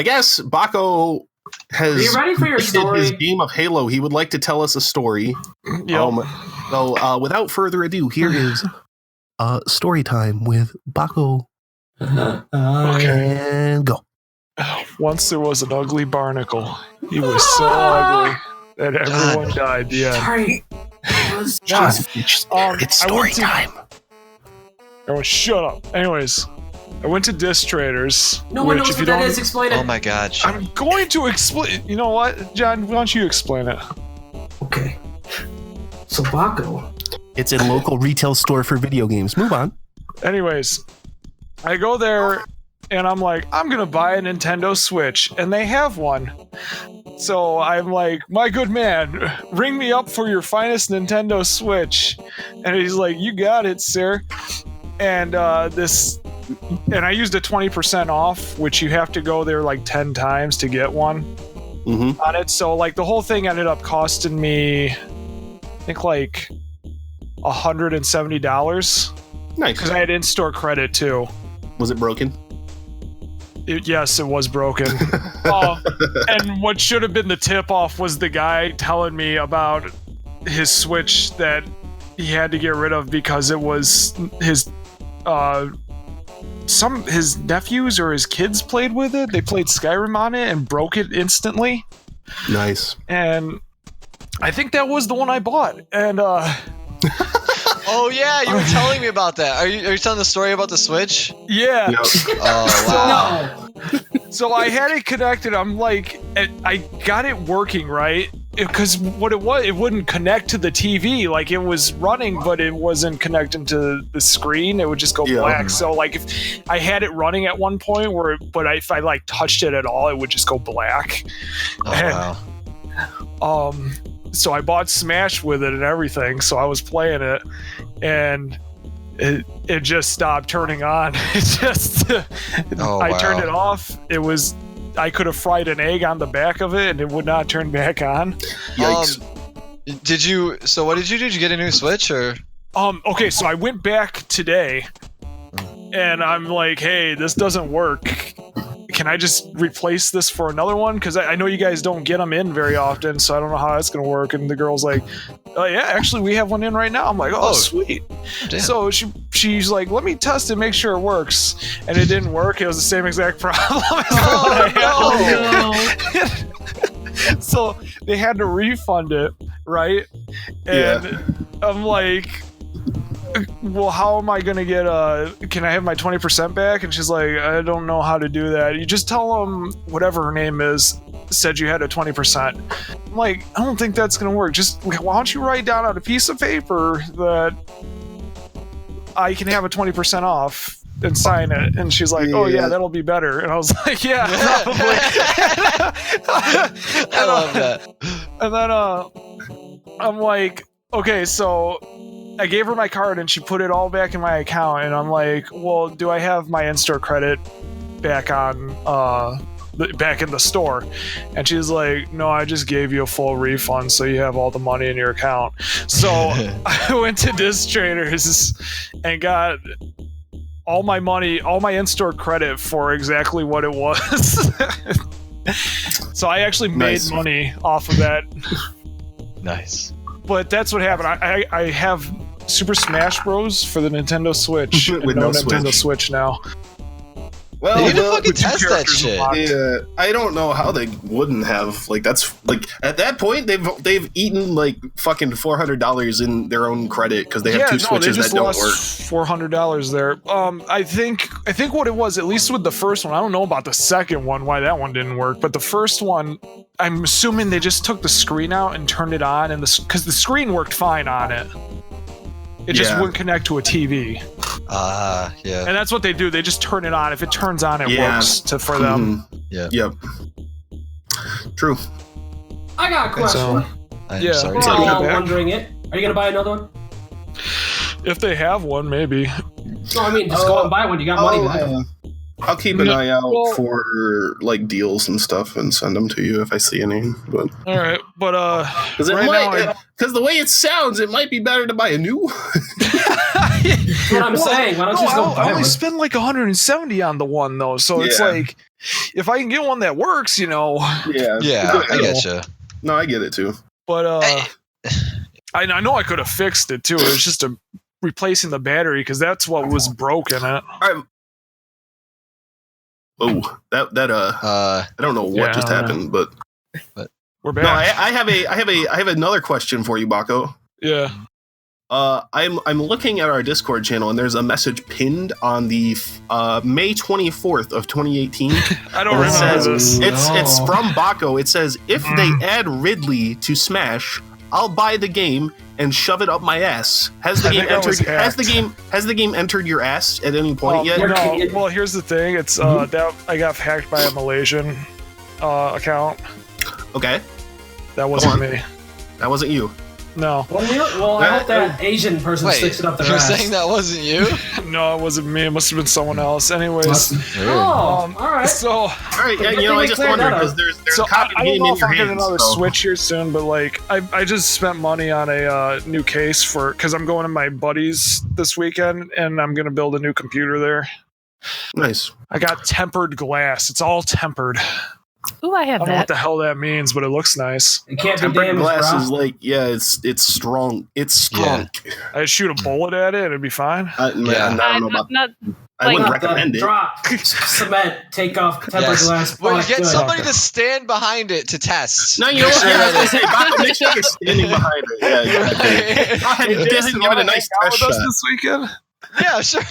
guess Baco has. Are you ready for your story? His game of Halo. He would like to tell us a story. Yep. So without further ado, here is story time with Baco. And go. Once there was an ugly barnacle. He was so ugly that everyone died. Yeah. Sorry. It's story time. Everyone, shut up. Anyways, I went to Disc Traders. No one knows what that is. Explain it. Oh my god. I'm going to explain. You know what, John? Why don't you explain it? Okay. So Baco. It's a local retail store for video games. Move on. Anyways, I go there and I'm like, I'm gonna buy a Nintendo Switch, and they have one. So I'm like, my good man, ring me up for your finest Nintendo Switch. And he's like, you got it, sir. And I used a 20% off, which you have to go there like 10 times to get one on it. So like the whole thing ended up costing me, I think like $170. Nice. Because I had in-store credit too. Was it broken? Yes, it was broken. And what should have been the tip-off was the guy telling me about his Switch that he had to get rid of because it was his his nephews or his kids played with it. They played Skyrim on it and broke it instantly. Nice. And I think that was the one I bought. And oh yeah, you were telling me about that. Are you telling the story about the Switch? Yeah. Yep. Oh wow. So I had it connected. I'm like, I got it working right, because what it was, it wouldn't connect to the TV. Like it was running, but it wasn't connecting to the screen. It would just go black. So like if I had it running at one point, if I like touched it at all, it would just go black. Oh, wow. So I bought Smash with it and everything. So I was playing it, and it just stopped turning on. It just I turned it off. I could have fried an egg on the back of it and it would not turn back on. Yikes. So what did you do? Did you get a new Switch or? Okay, so I went back today and I'm like, hey, this doesn't work. Can I just replace this for another one? Because I know you guys don't get them in very often, so I don't know how that's going to work. And the girl's like, oh, yeah, actually, we have one in right now. I'm like, oh sweet. Damn. So she's like, let me test it, make sure it works. And it didn't work. It was the same exact problem as what I had. So they had to refund it, right? And I'm like, well, how am I gonna get can I have my 20% back? And she's like, I don't know how to do that. You just tell them whatever her name is said you had a 20%. I'm like, I don't think that's gonna work. Just why don't you write down on a piece of paper that I can have a 20% off and sign it. And she's like, oh yeah, that'll be better. And I was like, yeah, probably. I love that. And then I'm like, okay, so I gave her my card and she put it all back in my account, and I'm like, well, do I have my in-store credit back on back in the store? And she's like, no, I just gave you a full refund, so you have all the money in your account. So I went to Disc Traders and got all my money, all my in-store credit for exactly what it was. So I actually made money off of that. Nice. But that's what happened. I have Super Smash Bros. For the Nintendo Switch. With no no Nintendo Switch now. Well, They need to fucking test that shit. Yeah, I don't know how they wouldn't have. Like, that's like at that point they've eaten like fucking $400 in their own credit because they have two Switches that don't work. $400 there. I think what it was, at least with the first one, I don't know about the second one, why that one didn't work, but the first one, I'm assuming they just took the screen out and turned it on, and because the screen worked fine on it. It just wouldn't connect to a TV. Yeah. And that's what they do. They just turn it on. If it turns on, it works for them. Yeah. Yep. True. I got a question. I'm sorry. We're all wondering it. Are you gonna buy another one? If they have one, maybe. No, I mean, just go out and buy one. You got money back. I'll keep an eye out for like deals and stuff and send them to you if I see any. But all right, but because the way it sounds, it might be better to buy a new. That's what I'm saying. Why don't you just go buy I only one? spend like $170 on the one though, so it's like if I can get one that works, Yeah, I get you. No, I get it too. But I know I could have fixed it too. It was just replacing the battery because that's what was broken. All right. Oh, I don't know what just happened, but we're back. No, I have another question for you, Baco. Yeah. I'm looking at our Discord channel, and there's a message pinned on the May 24th of 2018. I don't remember this. It's from Baco. It says, if they add Ridley to Smash, I'll buy the game and shove it up my ass. Has the game entered your ass at any point yet? No. Well, here's the thing. It's that I got hacked by a Malaysian account. Okay. That wasn't me. That wasn't you. No. Well, I hope that Asian person sticks it up their ass. You're saying that wasn't you? No, it wasn't me. It must have been someone else. Anyways. All right. So. All right. Yeah, I just wondered because there's a copy I don't know if I'll get another so. Switch here soon, but like I just spent money on a new case because I'm going to my buddies this weekend and I'm gonna build a new computer there. Nice. I got tempered glass. It's all tempered. Ooh, I have I don't know that. what the hell that means, but it looks nice. It can't be Tempered damaged, glass bro. is like, it's strong. It's strong. I'd shoot a bullet at it, it'd be fine. I don't know about I wouldn't recommend it. Drop cement, take off tempered glass. Well, you product, get good. somebody to stand behind it to test. No, you know what? I was gonna say, Baco, make sure you're standing behind it. Yeah, go ahead and give it a nice test shot. This weekend? Yeah, sure.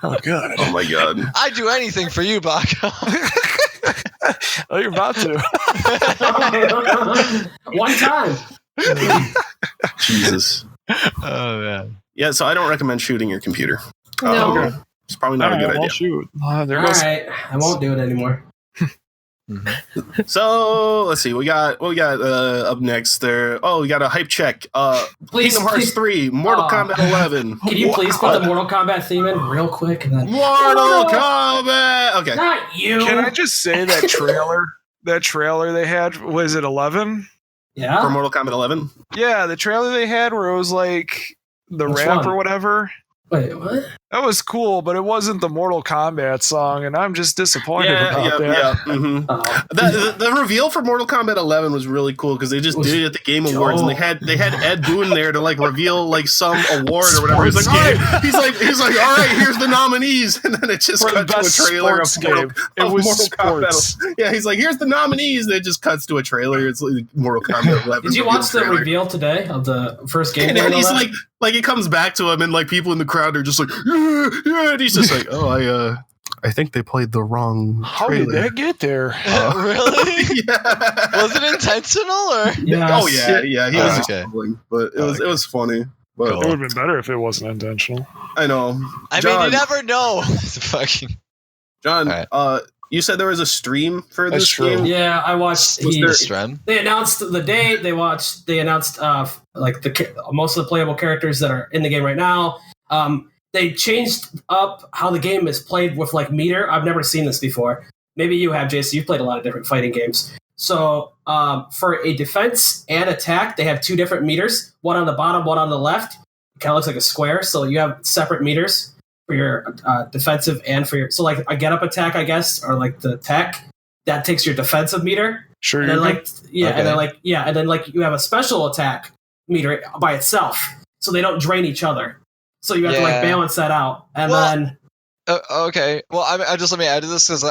Oh god. Oh my god. I'd do anything for you, Baco. Oh, you're about to. One time. Jesus. Oh man. Yeah, so I don't recommend shooting your computer. No. Okay. It's probably not a good idea. Well, shoot. There All goes. right, I won't do it anymore. So let's see. What we got up next there. Oh, we got a hype check. Please, Kingdom Hearts please. 3, Mortal Kombat 11. Can you please put the Mortal Kombat theme in real quick? And then Mortal Kombat. Okay. not you. Can I just say that trailer? That trailer they had, was it 11? For Yeah. Mortal Kombat 11. Yeah, the trailer they had where it was like the Which rap one? or whatever. Wait, what? That was cool, but it wasn't the Mortal Kombat song, and I'm just disappointed about that. Mhm. Oh. The reveal for Mortal Kombat 11 was really cool because they just did it at the Game Awards and they had Ed Boon there to like reveal like some award or whatever. He's like, all right, he's like, all right, here's the nominees, and then it just For the cut to a best trailer of sports Mortal, game. It of was Mortal sports. Kombat. Yeah, he's like, here's the nominees. Then it just cuts to a trailer. It's like Mortal Kombat 11. Did you watch the trailer. reveal today of the first game? And then he's like it comes back to him, and like people in the crowd are just like, yeah, and he's just like, oh, I think they played the wrong How did trailer. that get there? Really? Yeah. Was it intentional or? Yeah. Oh yeah, he was just Okay. fumbling, but it was funny. But It would have been better if it wasn't intentional. I know. I mean, John, you never know. Fucking. John, All you said there was a stream for That's this true. game. Yeah, I watched. Was there- Strem. They announced the date. They announced like most of the playable characters that are in the game right now. They changed up how the game is played with like meter. I've never seen this before. Maybe you have, Jason. You've played a lot of different fighting games. So for a defense and attack, they have two different meters. One on the bottom, one on the left. It kind of looks like a square. So you have separate meters for your defensive and for your. So like a get up attack, I guess, or like the tech that takes your defensive meter. Sure, And you then like Okay. and then like you have a special attack meter by itself, so they don't drain each other. So you have to like Yeah. balance that out, and Well, then Okay. Well, I just let me add to this because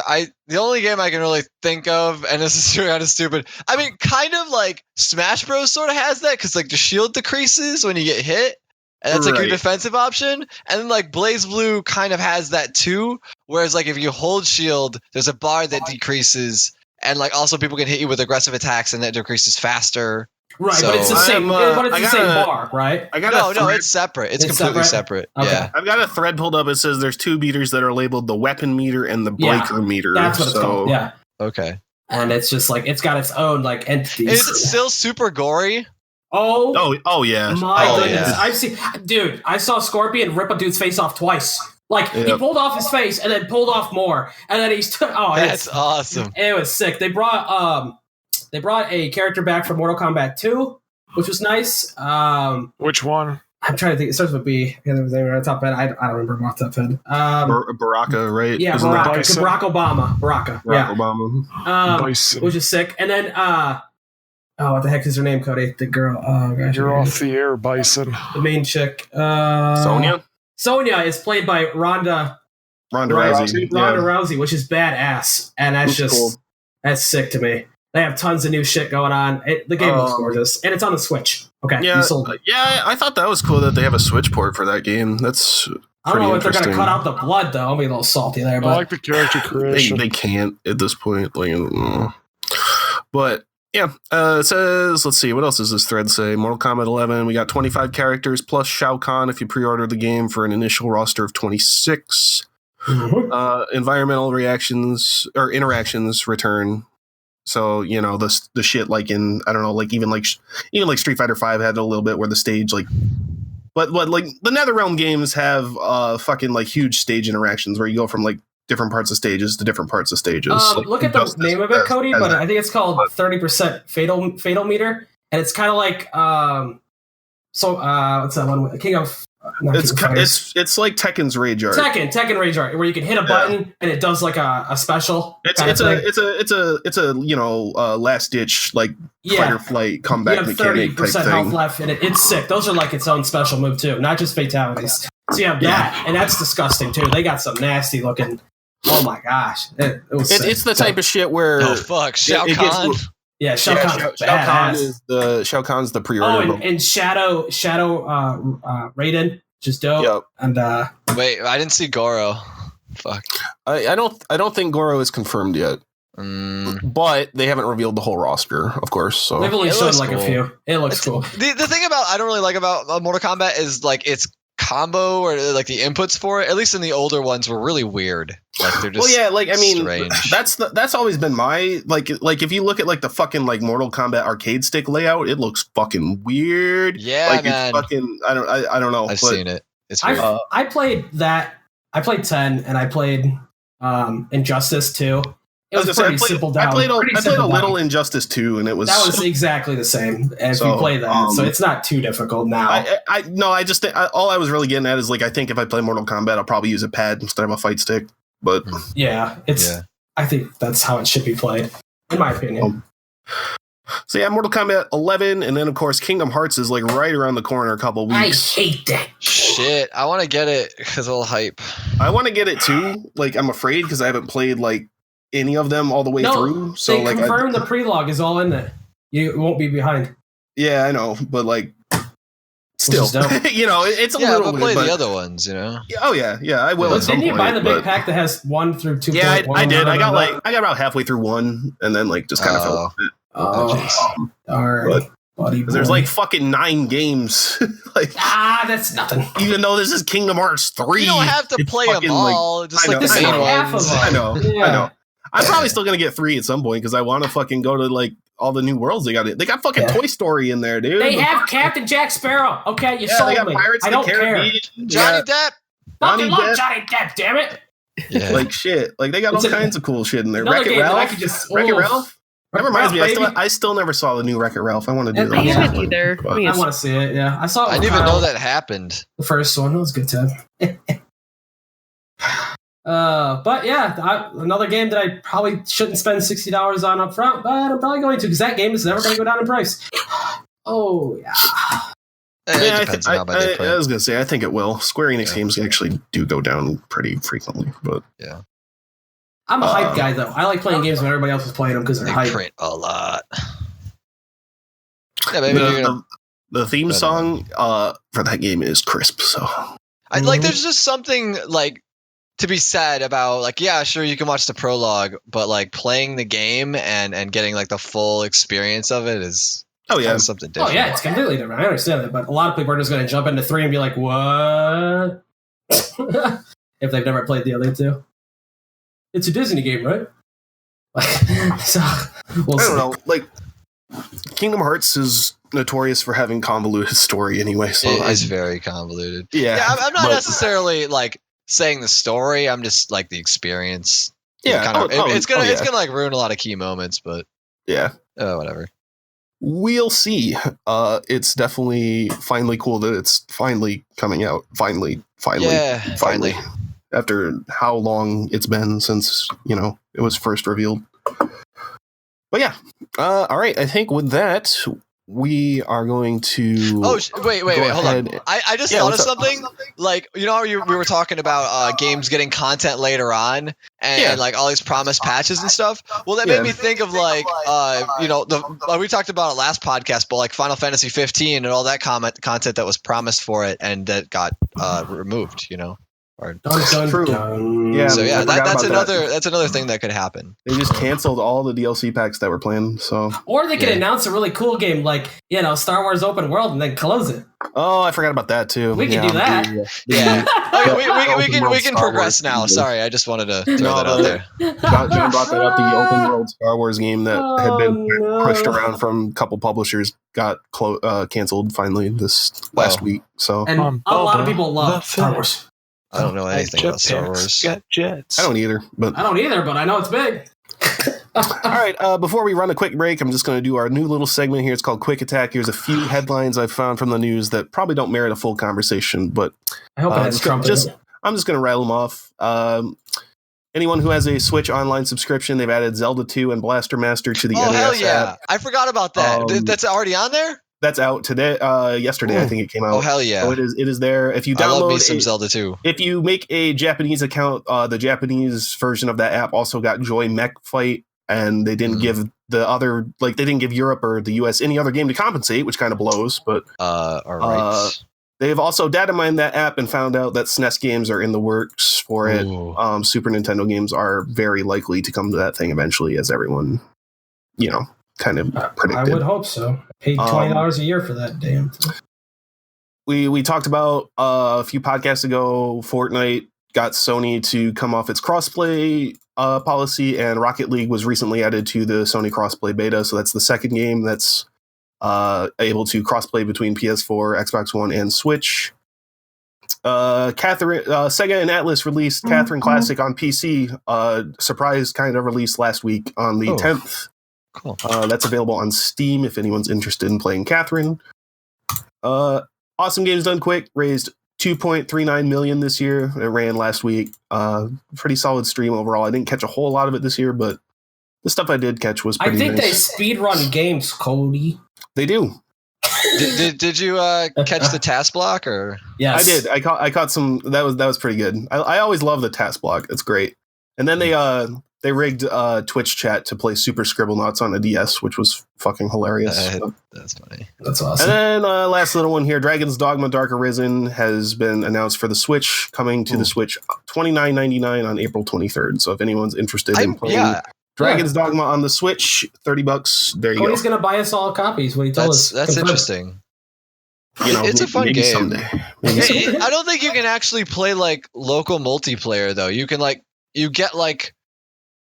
the only game I can really think of, and this is kind of stupid. I mean, kind of like Smash Bros. Sort of has that because like the shield decreases when you get hit, and that's like your Right. defensive option. And then like Blaze Blue kind of has that too. Whereas like if you hold shield, there's a bar that decreases, and like also people can hit you with aggressive attacks, and that decreases faster. right, So- but it's the same. But it's I the same gotta- bar, right? I got No, it's separate. It's completely separate. Okay. Yeah. I've got a thread pulled up. It says there's two meters that are labeled the weapon meter and the Yeah, breaker meter. That's what it's so, called. Yeah, Okay. and it's just like it's got its own like entities. Is it still super gory? Oh yeah. My Oh, goodness. yeah. I saw Scorpion rip a dude's face off twice. Like he Yep. pulled off his face and then pulled off more, and then he's That's awesome. it was sick. They brought a character back from Mortal Kombat 2, which was nice. Which one? I'm trying to think. It starts with B. Yeah, there was a top head. I don't remember him off the top head. Baraka, right? Yeah, Isn't that Bison? Barack Obama. Baraka. Barack Yeah. Obama? Bison. Which is sick. And then what the heck is her name, Cody? The girl. Oh gosh. You're off the air, Bison. The main chick. Sonya? Sonya is played by Ronda Rousey. Rousey, which is badass, and that's Looks just cool. that's sick to me. They have tons of new shit going on. The game looks gorgeous, and it's on the Switch. Okay, Yeah, you sold it. yeah, I thought that was cool that they have a Switch port for that game. That's I don't know if they're gonna interesting. cut out the blood though. I'll be a little salty there, I but like the character creation. They can't at this point. Like, but yeah, it says, let's see, what else does this thread say? Mortal Kombat 11, we got 25 characters plus Shao Kahn if you pre-order the game for an initial roster of 26. Environmental reactions or interactions return. So, you know, the shit like in, I don't know, like even like Street Fighter 5 had a little bit where the stage like, but like the NetherRealm games have fucking like huge stage interactions where you go from like different parts of stages to different parts of stages. Like, look at the name of it, Cody, but I think it's called 30% fatal meter, and it's kind of like what's that one? King of it's like Tekken's Rage Art. Tekken Rage Art, where you can hit a button and it does like a special. It's a you know last ditch like fight or flight comeback you have mechanic 30% type health thing. left, and it's sick. Those are like its own special move too, not just fatalities. So you have that, and that's disgusting too. They got some nasty looking. Oh my gosh, it was sick. It's the type of shit where Oh fuck, Shao it gets- Kahn. yeah, Shao Kahn, Shao Kahn's the pre-order. and Shadow Raiden, which is dope. Yep. And Wait, I didn't see Goro. Fuck. I don't think Goro is confirmed yet. But they haven't revealed the whole roster, of course. So They've only It shown looks like cool. a few. It looks cool. The thing I don't really like about Mortal Kombat is like its combo or like the inputs for it. At least in the older ones were really weird. Like they're just strange. that's always been my like if you look at like the fucking like Mortal Kombat arcade stick layout, it looks fucking weird. Yeah, like man. it's fucking I don't know. I've seen it. It's weird. I played that. I played 10 and I played Injustice 2. It was pretty simple down. I played a little down. Injustice 2, and it was That was exactly the same if you play that. So it's not too difficult now. I just think all I was really getting at is like I think if I play Mortal Kombat, I'll probably use a pad instead of a fight stick. But I think that's how it should be played, in my opinion. So yeah, Mortal Kombat 11, and then of course Kingdom Hearts is like right around the corner. A couple weeks. I hate that. Shit, I want to get it because of all the hype. I want to get it too. Like I'm afraid because I haven't played like any of them all the way through. So they like confirmed the prelogue is all in there. You won't be behind. Yeah, I know, but like still, you know, it's a little. But play the other ones, you know. Oh yeah, I will. At some Didn't you point, buy the big pack that has 1 through 2? Yeah, I did. I got about halfway through 1, and then like just kind of fell off it. Buddy, there's like fucking 9 games. like that's nothing. Even though this is Kingdom Hearts 3, you don't have to play them all. Like, just like the main ones. I know. I'm probably still gonna get 3 at some point because I want to fucking go to like all the new worlds they got. They got fucking Toy Story in there, dude. They have Captain Jack Sparrow. Okay, you sold they got me. Pirates I of the don't care. Caribbean. Johnny Depp. Fucking love Johnny Depp. Damn it. Yeah. Like shit. Like they got all kinds of cool shit in there. Wreck-It Ralph. That reminds me. I still never saw the new Wreck-It Ralph. I want to do that. I haven't either. I want to see it. Yeah, I saw it. I didn't even know that happened. The first one, it was a good time. But yeah, another game that I probably shouldn't spend $60 on up front, but I'm probably going to because that game is never going to go down in price. Oh yeah. It depends on how bad they play. I was gonna say I think it will. Square Enix games actually do go down pretty frequently, but yeah. I'm a hype guy though. I like playing games when everybody else is playing them because they're hype. Print a lot. Yeah, maybe the theme song for that game is crisp. So I like. There's just something like to be said about like, yeah, sure, you can watch the prologue, but like playing the game and getting like the full experience of it is something different. Oh yeah, it's completely different. I understand that, but a lot of people are just going to jump into 3 and be like, what? If they've never played the other 2. It's a Disney game, right? So I don't know. Like Kingdom Hearts is notorious for having convoluted story anyway. So it is very convoluted. Yeah, I'm not necessarily like saying the story. I'm just like the experience. Yeah, it's gonna like ruin a lot of key moments, but whatever. We'll see. It's definitely finally cool that it's finally coming out. Finally. After how long it's been since, it was first revealed. But yeah. All right. I think with that, we are going to... wait, hold on. I just thought of something. Like, we were talking about games getting content later on and like all these promised patches and stuff. Well, that made me think of like, we talked about it last podcast, but like Final Fantasy 15 and all that content that was promised for it and that got removed, Dun. Yeah, so yeah, that's another thing that could happen. They just canceled all the DLC packs that were planned. So, or they could announce a really cool game like Star Wars Open World and then close it. Oh, I forgot about that too. We can do that. We can progress now. Sorry, I just wanted to throw that out there. John brought that up. The Open World Star Wars game that had been pushed around from a couple publishers got canceled finally this last week. So, and a lot of people love Star Wars. I don't know anything about Star Wars. Got jets. I don't either, but I know it's big. All right, before we run a quick break, I'm just going to do our new little segment here. It's called Quick Attack. Here's a few headlines I've found from the news that probably don't merit a full conversation, but I hope it's Trump. I'm just going to rattle them off. Anyone who has a Switch Online subscription, they've added Zelda 2 and Blaster Master to the NES hell yeah. app. I forgot about that. That's already on there? That's out today. Yesterday, I think it came out. Oh hell yeah! So it is there. If you download, I love me some Zelda 2. If you make a Japanese account, the Japanese version of that app also got Joy Mech Fight, and they didn't give the other, they didn't give Europe or the US any other game to compensate, which kind of blows. But all right. They've also data mined that app and found out that SNES games are in the works for it. Super Nintendo games are very likely to come to that thing eventually, as everyone, kind of predicted. I would hope so. I paid $20 a year for that damn thing. We talked about a few podcasts ago, Fortnite got Sony to come off its crossplay policy, and Rocket League was recently added to the Sony crossplay beta. So that's the second game that's able to crossplay between PS4, Xbox One, and Switch. Sega and Atlas released Catherine Classic on PC. Surprise kind of released last week on the 10th. Cool. That's available on Steam if anyone's interested in playing Catherine. Awesome Games Done Quick raised $2.39 million this year. It ran last week. Pretty solid stream overall. I didn't catch a whole lot of it this year, but the stuff I did catch was pretty nice. They speedrun games, Cody. They do. Did you catch the task block or? Yes, I did. I caught some. That was pretty good. I always love the task block. It's great. And then they rigged Twitch chat to play Super Scribblenauts on a DS, which was fucking hilarious. That's funny. That's awesome. And then last little one here, Dragon's Dogma Dark Arisen has been announced for the Switch, coming to the Switch $29.99 on April 23rd. So if anyone's interested in playing Dragon's Dogma on the Switch, $30. There you go. Cody's going to buy us all copies. What he told us. That's interesting. It's a fun game. Someday. I don't think you can actually play like local multiplayer though. You can you get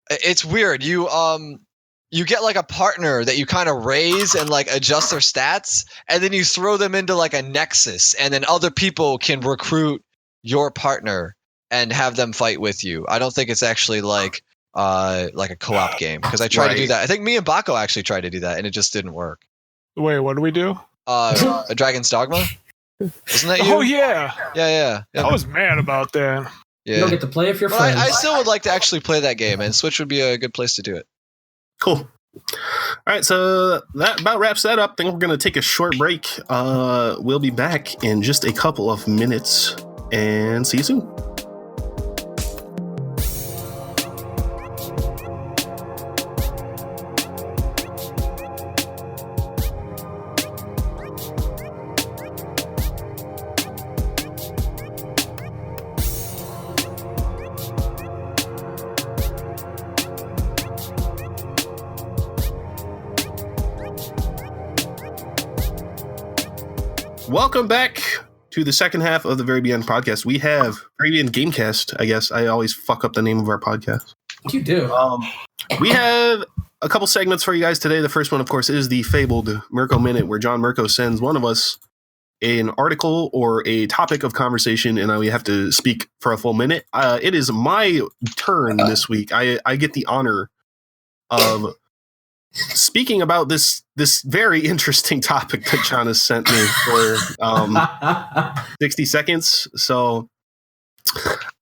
it's weird. You get like a partner that you kind of raise and like adjust their stats, and then you throw them into like a nexus, and then other people can recruit your partner and have them fight with you. I don't think it's actually like a co-op game, because I tried to do that. I think me and Baco actually tried to do that, and it just didn't work. Wait, what do we do? A Dragon's Dogma? Wasn't that you? Oh yeah. Yeah. I was mad about that. Yeah. You don't get to play if you're friends. I still would like to actually play that game, and Switch would be a good place to do it. Cool. All right, so that about wraps that up. I think we're going to take a short break. We'll be back in just a couple of minutes, and see you soon. Welcome back to the second half of the Very Beyond podcast. We have Very Beyond Gamecast, I guess. I always fuck up the name of our podcast. You do. We have a couple segments for you guys today. The first one, of course, is the fabled Mirko Minute, where John Mirko sends one of us an article or a topic of conversation, and we have to speak for a full minute. It is my turn this week. I get the honor of speaking about this very interesting topic that John has sent me for 60 seconds. So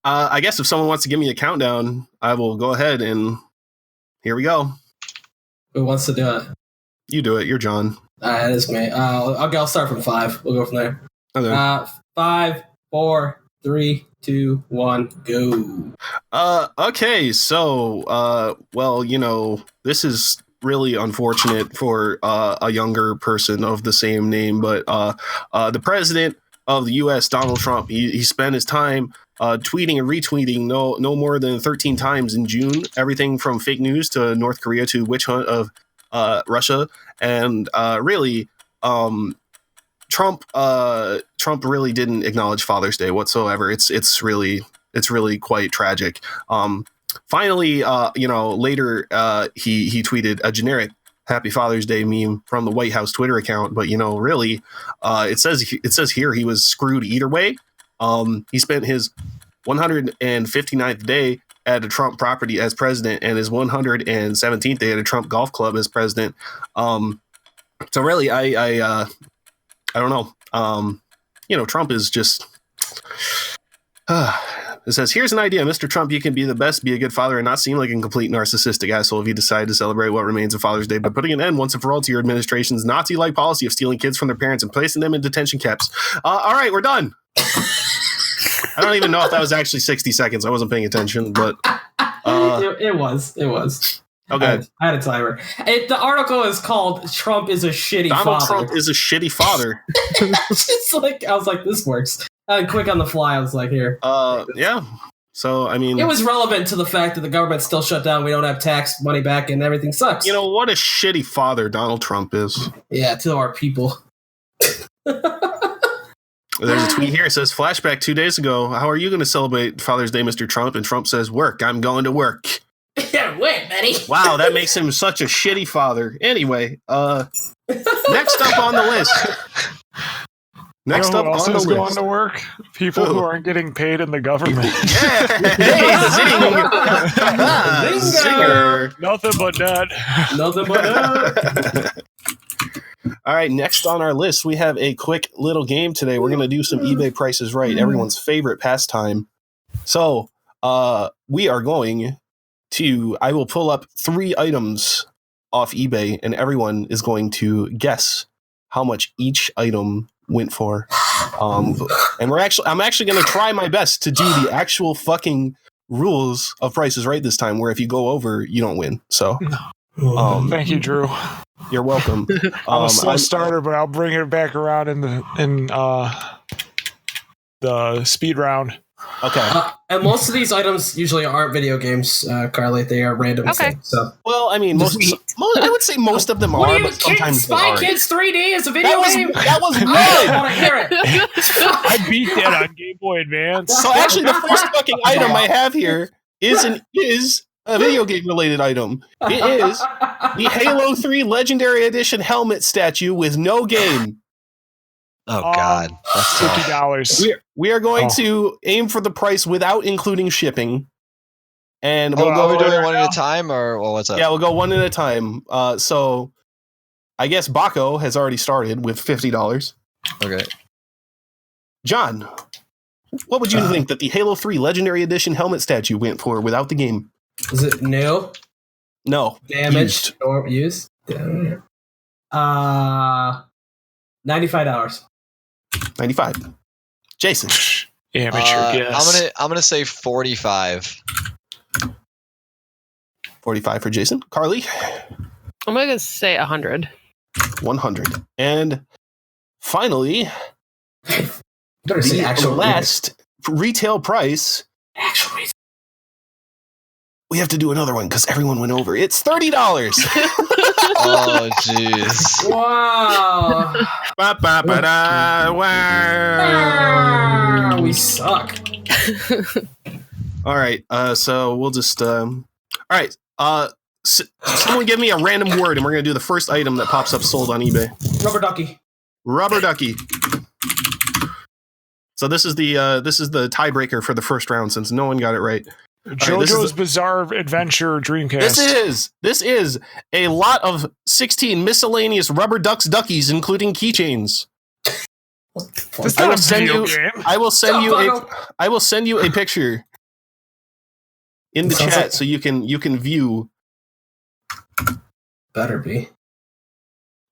I guess if someone wants to give me a countdown, I will go ahead, and here we go. Who wants to do it? You do it. You're John. That is me. I'll start from 5. We'll go from there. Okay. 5, 4, 3, 2, 1, go. Okay. So, this is really unfortunate for a younger person of the same name, but the president of the U.S., Donald Trump, he spent his time tweeting and retweeting no more than 13 times in June, everything from fake news to North Korea to witch hunt of Russia, and Trump really didn't acknowledge Father's Day whatsoever. It's really quite tragic. Finally, later he tweeted a generic Happy Father's Day meme from the White House Twitter account, but it says here he was screwed either way. He spent his 159th day at a Trump property as president and his 117th day at a Trump golf club as president. So really, I don't know. Trump is just. It says, here's an idea, Mr. Trump. You can be the best, be a good father, and not seem like a complete narcissistic asshole if you decide to celebrate what remains of Father's Day by putting an end once and for all to your administration's Nazi-like policy of stealing kids from their parents and placing them in detention camps. All right, we're done. I don't even know if that was actually 60 seconds. I wasn't paying attention, but... It was. Okay. I had a timer. The article is called "Trump is a shitty father." Donald Trump is a shitty father. It's like, I was like, this works. Quick on the fly, I was like, here. Yeah. So, I mean... It was relevant to the fact that the government's still shut down, we don't have tax money back, and everything sucks. You know, what a shitty father Donald Trump is. Yeah, to our people. There's a tweet here. It says, flashback 2 days ago. How are you going to celebrate Father's Day, Mr. Trump? And Trump says, work. I'm going to work. Yeah, wait, buddy. Wow, that makes him such a shitty father. Anyway, next up on the list. Next up on the list. Going to work? People who aren't getting paid in the government. Yeah. Hey, zing. Zinger. Nothing but that. Nothing but that. All right, next on our list, we have a quick little game today. We're going to do some eBay Prices Right, everyone's favorite pastime. So, we are going to, I will pull up 3 items off eBay, and everyone is going to guess how much each item went for. And I'm actually going to try my best to do the actual fucking rules of Prices Right this time, where if you go over, you don't win. So, thank you, Drew. You're welcome. I'm a slow starter, but I'll bring it back around in the speed round. Okay. And most of these items usually aren't video games, Carly. They are random things. So. Well, I mean, I would say most of them What are, do you, but sometimes Spy they Kids 3D is a video game? That was good. I want to hear it. I beat that on Game Boy Advance. So actually, the first fucking item I have here is a video game related item. It is the Halo 3 Legendary Edition helmet statue with no game. Oh God, that's $50. We are going to aim for the price without including shipping, and we'll Are we go doing one at a time, or what's up? Yeah, we'll go one at a time. So I guess Baco has already started with $50. Okay. John, what would you think that the Halo 3 Legendary Edition helmet statue went for without the game? Is it new? No. Damaged or used? $95. 95. Jason. Amateur guess. I'm gonna say 45. 45 for Jason. Carly. I'm going to say 100. 100. And finally, Better say the actual last retail price. Actual reason. We have to do another one because everyone went over. It's $30. Oh jeez. Wow. Wow. We suck. All right. So we'll just. All right. Someone give me a random word, and we're gonna do the first item that pops up sold on eBay. Rubber ducky. Rubber ducky. So this is the tiebreaker for the first round since no one got it right. JoJo's Bizarre Adventure Dreamcast. This is a lot of 16 miscellaneous rubber duckies, including keychains. I will send you a picture in the chat so you can view. Better be.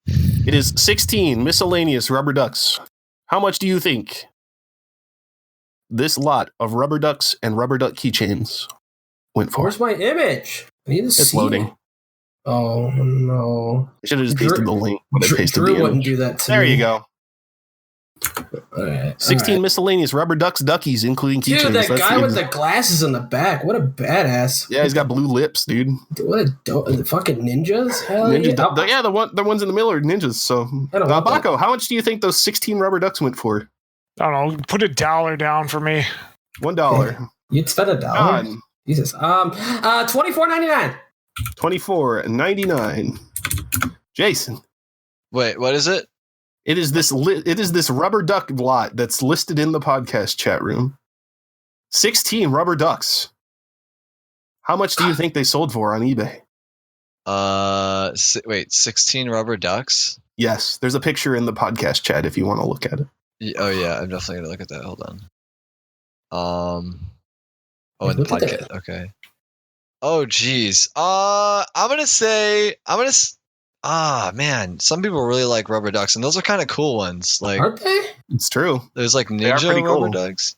It is 16 miscellaneous rubber ducks. How much do you think this lot of rubber ducks and rubber duck keychains went for? Where's my image? I need to see. It's loading. It. Oh no! I should have just pasted the link. Drew wouldn't do that to me. There you go. All right, 16 miscellaneous rubber duckies, including keychains. Dude, that guy with the glasses in the back. What a badass. Yeah, he's got blue lips, dude. What a fucking ninjas? Hell Ninja, yeah. The ones in the middle are ninjas. So, Baco, how much do you think those 16 rubber ducks went for? I don't know. Put $1 down for me. $1. You'd spend $1. Jesus. $24.99. $24.99. Jason. Wait, what is it? It is this rubber duck lot that's listed in the podcast chat room. 16 rubber ducks. How much do you think they sold for on eBay? 16 rubber ducks? Yes, there's a picture in the podcast chat if you want to look at it. Oh yeah, I'm definitely gonna look at that. Hold on. In the podcast. Okay. Oh geez. Man, some people really like rubber ducks, and those are kind of cool ones. Like, aren't they? It's true. There's like ninja rubber cool. Ducks.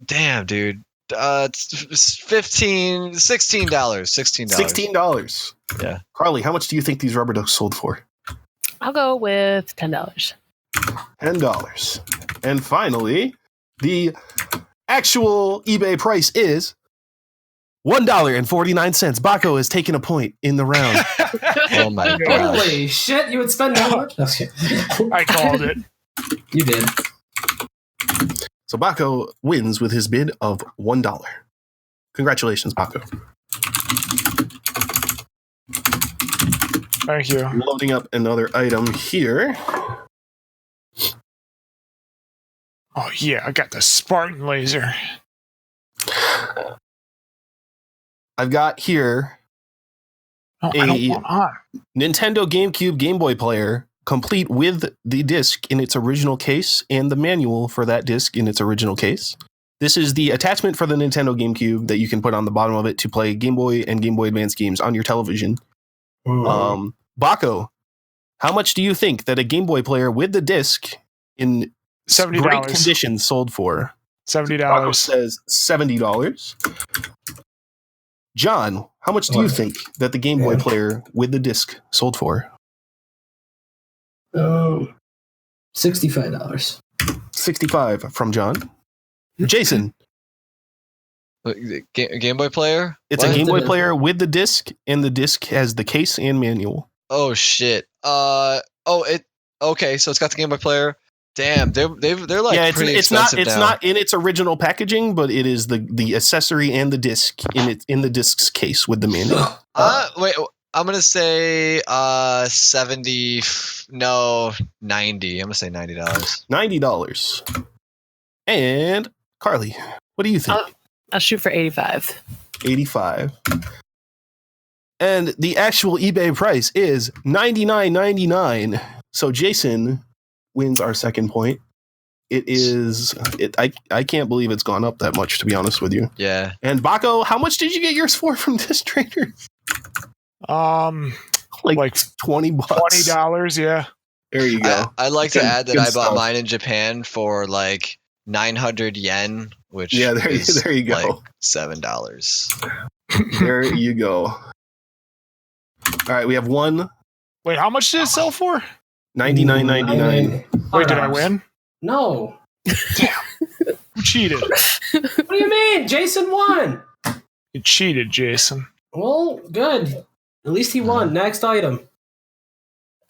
Damn, dude. It's $16. $16. Yeah. Carly, how much do you think these rubber ducks sold for? I'll go with $10. $10. And finally, the actual eBay price is $1.49. Baco has taken a point in the round. Oh my god! Holy shit! You would spend that much? I called it. You did. So Baco wins with his bid of $1. Congratulations, Baco. Thank you. Loading up another item here. Oh yeah, I got the Spartan laser. I've got here Oh, I don't want on. Nintendo GameCube Game Boy player, complete with the disc in its original case and the manual for that disc in its original case. This is the attachment for the Nintendo GameCube that you can put on the bottom of it to play Game Boy and Game Boy Advance games on your television. Baco, how much do you think that a Game Boy player with the disc in $70 great condition sold for? $70. Baco says $70. John, how much do you think that the Game Boy player with the disc sold for? $65. $65 from John. Jason. Game Boy player? It's What? a Game Boy player with the disc, and the disc has the case and manual. Oh shit. Okay, so it's got the Game Boy player. Damn, they're like pretty it's expensive now. not in its original packaging, but it is the accessory and the disc in the disc's case with the manual. Wait, I'm gonna say 70. No, 90. I'm gonna say $90. $90. And Carly, what do you think? I'll shoot for 85. 85. And the actual eBay price is $99.99. So Jason wins our second point. I can't believe it's gone up that much, to be honest with you. Yeah. And Baco, how much did you get yours for from Disc Trader? Like $20. $20, yeah. There you go. I'd like to add that I bought stuff. mine in Japan for like 900 yen, which is there you go. like $7. There you go. All right, we have one. Wait, how much did it sell for? $99.99. Wait, did I win? No. Who cheated? What do you mean? Jason won. You cheated, Jason. Well, good. At least he won. Next item.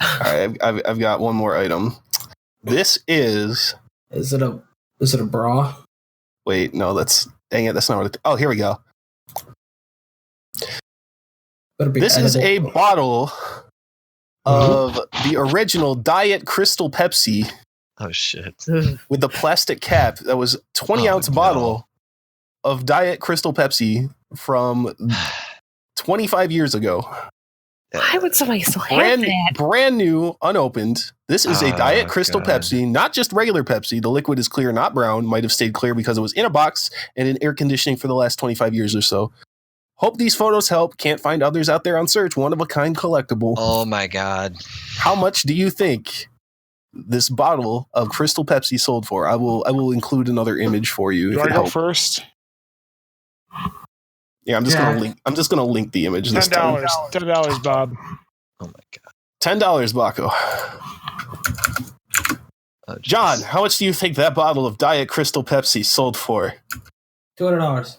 All right, I've got one more item. This is. Is it a bra? Wait, no, dang it, that's not what oh, here we go. This is a bottle of the original Diet Crystal Pepsi Oh shit. with the plastic cap. That was 20-ounce bottle of Diet Crystal Pepsi from 25 years ago. Why would somebody still have that? Brand new, unopened. This is a Diet Crystal God. Pepsi, not just regular Pepsi. The liquid is clear, not brown. Might have stayed clear because it was in a box and in air conditioning for the last 25 years or so. Hope these photos help. Can't find others out there on search. One of a kind collectible. Oh my god. How much do you think this bottle of Crystal Pepsi sold for? I will include another image for you. Do if I it go helps. first? Yeah, I'm just gonna link the image this time. $10, Bob. Oh my god. $10, Baco. Oh, jeez. John, how much do you think that bottle of Diet Crystal Pepsi sold for? $200.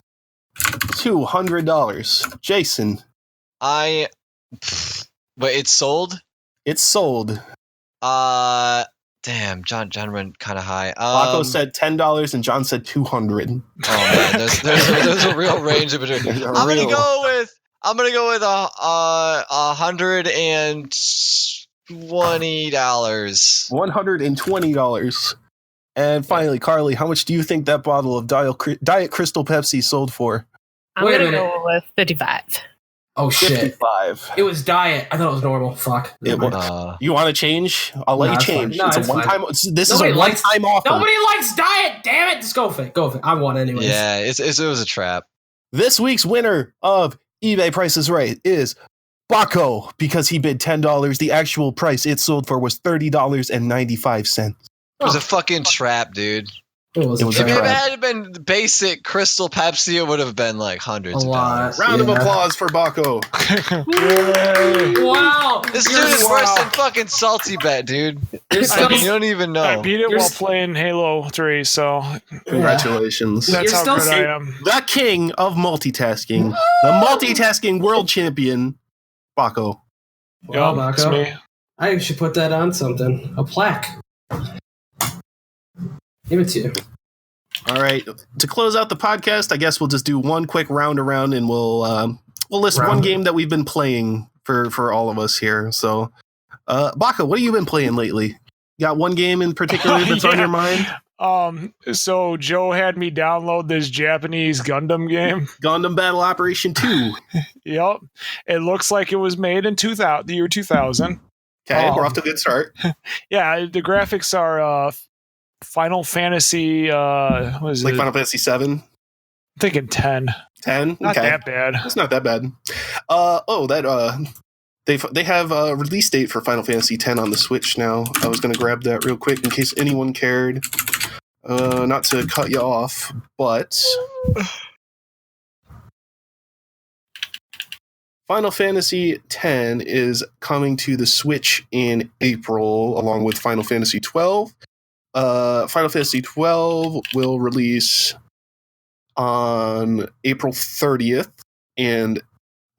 $200. Jason, Wait, it's sold? it's sold. Damn, John went kind of high. Baco said $10 and John said $200. Oh man, there's a real range in between. There's a I'm gonna real- go with $120. $120. And finally, Carly, how much do you think that bottle of Diet Crystal Pepsi sold for? I'm Wait a going to minute. go with 55. Oh shit! 55. It was diet. I thought it was normal. Fuck. It was- You want to change? I'll let No, you it's fine. change. No, it's it's a one-time. This is Nobody a likes- one-time offer. Nobody likes diet. Damn it! Just go for it. Go for it. I won anyways. Yeah, it was a trap. This week's winner of eBay Price is Right is Baco because he bid $10. The actual price it sold for was $30.95. It was a fucking trap, dude. It was If it had been basic Crystal Pepsi, it would have been like hundreds a of lot. dollars. Round of applause for Baco. Wow! This dude is worse than fucking Salty Bet, dude. You don't even know. I beat it while playing Halo 3, so Congratulations. that's You're how still good I am. The king of multitasking. The multitasking world champion, Baco. Wow, Yup, it's Baco. me. I should put that on something. A plaque. Give it to you. All right. To close out the podcast, I guess we'll just do one quick round around and we'll list one game that we've been playing for all of us here. So, Baco, what have you been playing lately? Got one game in particular that's on your mind? So Joe had me download this Japanese Gundam game. Gundam Battle Operation 2. Yep. It looks like it was made in the year 2000. Okay, we're off to a good start. Yeah, the graphics are Final Fantasy what is Like it? Final Fantasy 7? I'm thinking 10. 10? Not Okay. that bad. It's not that bad. They have a release date for Final Fantasy X on the Switch now. I was going to grab that real quick in case anyone cared. Not to cut you off, but Final Fantasy X is coming to the Switch in April, along with Final Fantasy XII. Final Fantasy XII will release on April 30th, and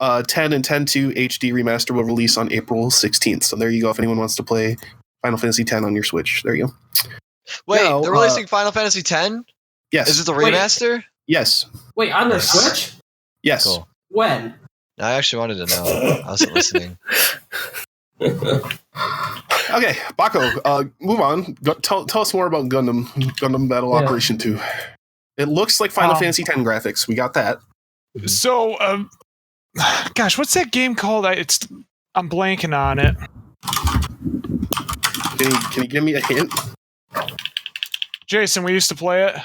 10 and 10.2 HD Remaster will release on April 16th. So there you go if anyone wants to play Final Fantasy X on your Switch. There you go. Wait, No, they're releasing Final Fantasy X? Yes. Is it the remaster? Yes. Wait, on their Switch? Yes. Cool. When? I actually wanted to know. I wasn't listening. Okay, Baco, move on. Tell us more about Gundam Battle Operation 2. It looks like Final Fantasy X graphics. We got that. So, gosh, what's that game called? I'm blanking on it. Can you give me a hint? Jason, we used to play it.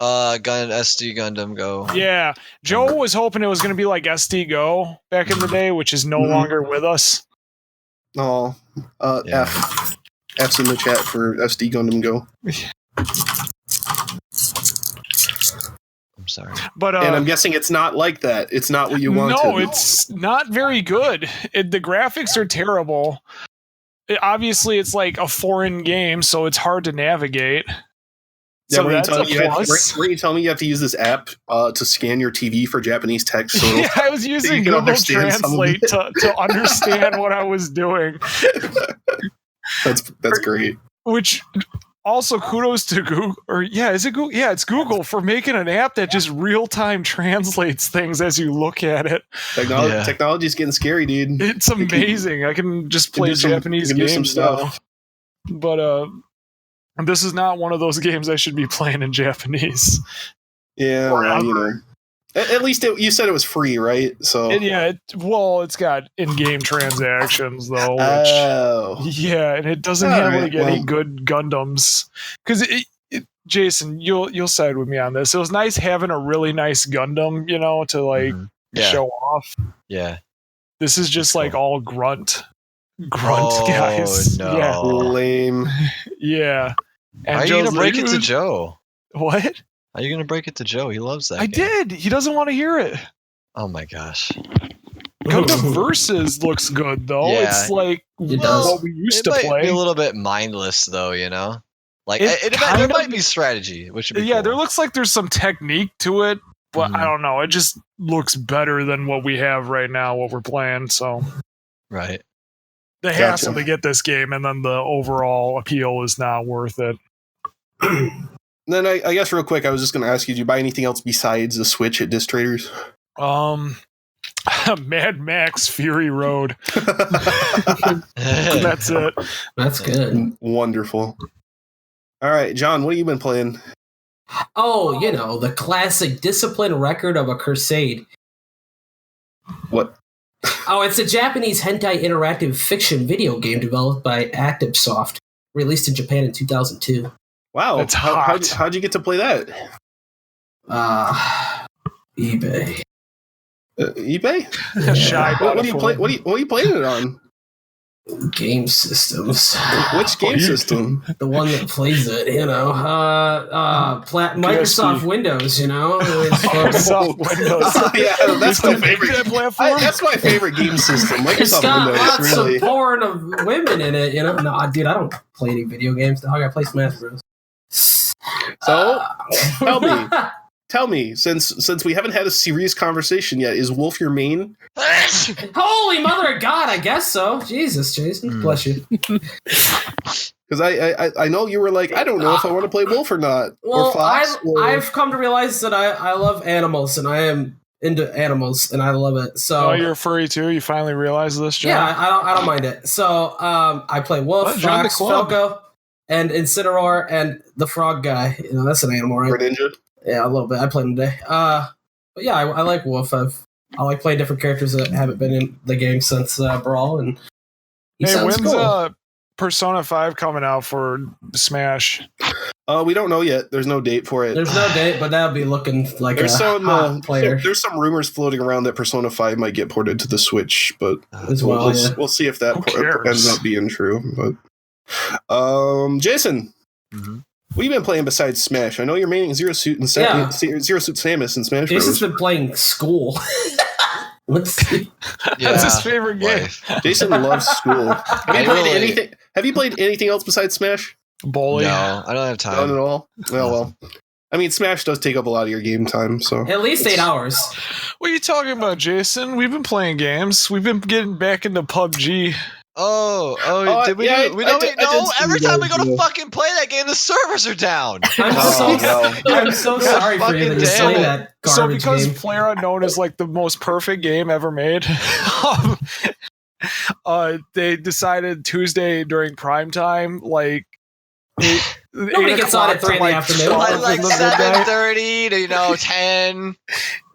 SD Gundam Go. Yeah, Joe was hoping it was going to be like SD Go back in the day, which is no longer with us. Oh, Yeah. F's in the chat for SD Gundam Go. I'm sorry. But And I'm guessing it's not like that. It's not what you wanted. no, it's not very good. The graphics are terrible. Obviously, it's like a foreign game, so it's hard to navigate. Yeah, So were you that's a plus. were you telling me you have to use this app to scan your TV for Japanese text? So Yeah, I was using you can Google understand some of Translate to understand what I was doing. that's great. Which also kudos to Google, is it Google? Yeah, it's Google for making an app that just real time translates things as you look at it. Technology's getting scary, dude. It's amazing. I can just play Japanese games now. But this is not one of those games I should be playing in Japanese. Yeah, well, you know. At least you said it was free, right? So it's got in-game transactions though. Which, and it doesn't have any good Gundams. Because Jason, you'll side with me on this. It was nice having a really nice Gundam, to show off. Yeah. This is just like all grunt guys. No. Yeah, lame. yeah. And How are you gonna break it to like, Joe? What? How are you gonna break it to Joe? He loves that. I did. He doesn't want to hear it. Oh my gosh. Gundam Versus looks good though. Yeah. It's like It does. what we used to Might play. be a little bit mindless though, you know. Like It there kind might of- be strategy, which would be Yeah, cool. there looks like there's some technique to it, but I don't know. It just looks better than what we have right now, what we're playing. So right. the hassle to get this game, and then the overall appeal is not worth it. Then I guess real quick, I was just going to ask you, did you buy anything else besides the Switch at Disc Traders? Mad Max Fury Road. That's it. That's good. Wonderful. All right, John, what have you been playing? Oh, the classic Discipline Record of a Crusade. What? Oh, it's a Japanese hentai interactive fiction video game developed by ActiveSoft, released in Japan in 2002. Wow, That's hot. How'd you get to play that? eBay. eBay? Yeah. Shy What bought are it you for play? me. What are you playing it on? Game systems. Which game system? The one that plays it, Microsoft Windows, Microsoft Windows. Yeah, that's my favorite. That platform? That's my favorite game system. Microsoft It's got Windows, lots really. of porn of women in it, No, dude, I don't play any video games. Dog, I play Smash Bros. So, tell me, since we haven't had a serious conversation yet, is Wolf your main? Holy mother of God, I guess so. Jesus, Jason, bless you. Because I know you were like, I don't know if I want to play Wolf or not. Well, or Fox. I've come to realize that I love animals, and I am into animals, and I love it. So, you're a furry too? You finally realized this, John? Yeah, I don't mind it. So, I play Wolf, Fox, Falco, and Incineroar, and the frog guy. That's an animal, right? Ninja. Yeah, a little bit. I played him today. But yeah, I like Wolf. I like playing different characters that haven't been in the game since Brawl, and when's cool. Persona 5 coming out for Smash? We don't know yet. There's no date for it. There's no date, but that'll be looking like there's hot player. There's some rumors floating around that Persona 5 might get ported to the Switch, but we'll see if that ends up being true. But Jason, what have you been playing besides Smash? I know you're maining Zero Suit and Zero Suit Samus in Smash Bros. Jason's been playing School. Let's see. Yeah, that's his favorite game. Jason loves School. Have you played anything else besides Smash? Bowling. No, I don't have time. None at all. Oh well. I mean, Smash does take up a lot of your game time, so at least 8 hours. What are you talking about, Jason? We've been playing games. We've been getting back into PUBG. Did we? Yeah, No. Every time we go to fucking play that game, the servers are down. I'm so sorry for you to play that garbage So because game. PlayerUnknown is like the most perfect game ever made, they decided Tuesday during prime time, like Nobody gets on at 3 in the afternoon. Like 7:30 to 10.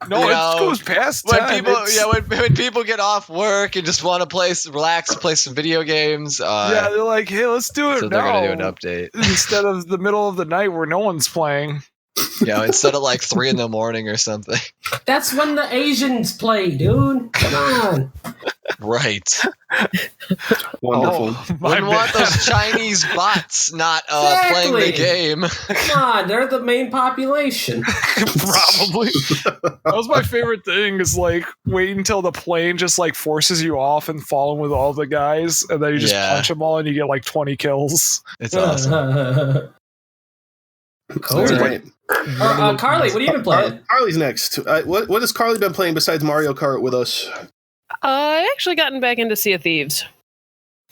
No, it goes past 10. When people get off work and just want to relax, play some video games. They're like, hey, let's do it so now. They're gonna do an update instead of the middle of the night where no one's playing. Instead of like 3 a.m. or something. That's when the Asians play, dude. Come on. Right. Wonderful. Wouldn't want those Chinese bots not playing the game. Come on, they're the main population. Probably. That was my favorite thing, is like wait until the plane just like forces you off and fall in with all the guys, and then you just punch them all and you get like 20 kills. It's awesome. Cool. Carley, what have you been playing? Carley's next. What has Carley been playing besides Mario Kart with us? I actually gotten back into Sea of Thieves.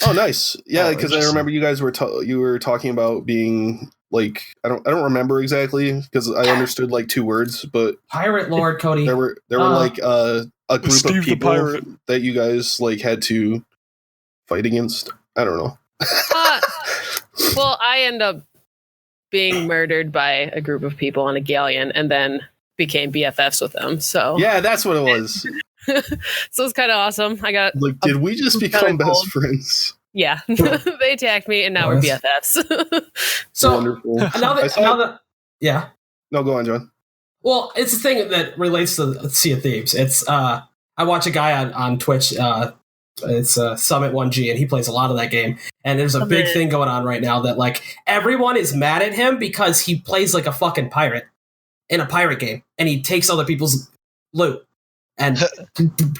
Oh, nice. Yeah, because I remember you guys were talking about being like I don't remember exactly because I understood like 2 words, but Pirate Lord Cody. There were like a group Steve of people the pirate that you guys like had to fight against. I don't know. Well, I end up being murdered by a group of people on a galleon and then became BFFs with them. So yeah, that's what it was. So it's kind of awesome. I got like, did we just become best friends? Yeah, they attacked me and now we're BFFs. So wonderful. Yeah. No, go on, John. Well, it's a thing that relates to Sea of Thieves. It's I watch a guy on Twitch. It's Summit 1G, and he plays a lot of that game. And there's a big thing going on right now that like everyone is mad at him because he plays like a fucking pirate in a pirate game, and he takes other people's loot and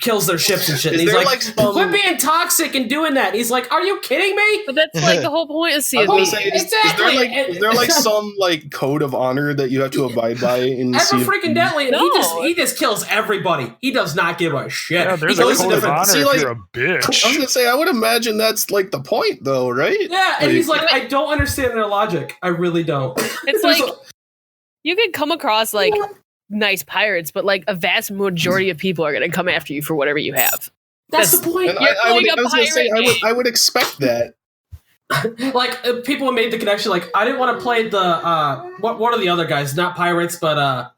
kills their ships and shit. And he's like quit being toxic and doing that. And he's like, are you kidding me? But that's like the whole point of Sea of Thieves. Exactly. Is there like some like code of honor that you have to abide by in Ever freaking deadly? And he just kills everybody. He does not give a shit. Yeah, there's a code of honor if you're a bitch. I was gonna say, I would imagine that's like the point, though, right? Yeah, and he's like, I don't understand their logic. I really don't. It's like you could come across like nice pirates, but like a vast majority of people are going to come after you for whatever you have. That's the point. I would expect that. Like people made the connection. Like I didn't want to play the what are the other guys? Not pirates, but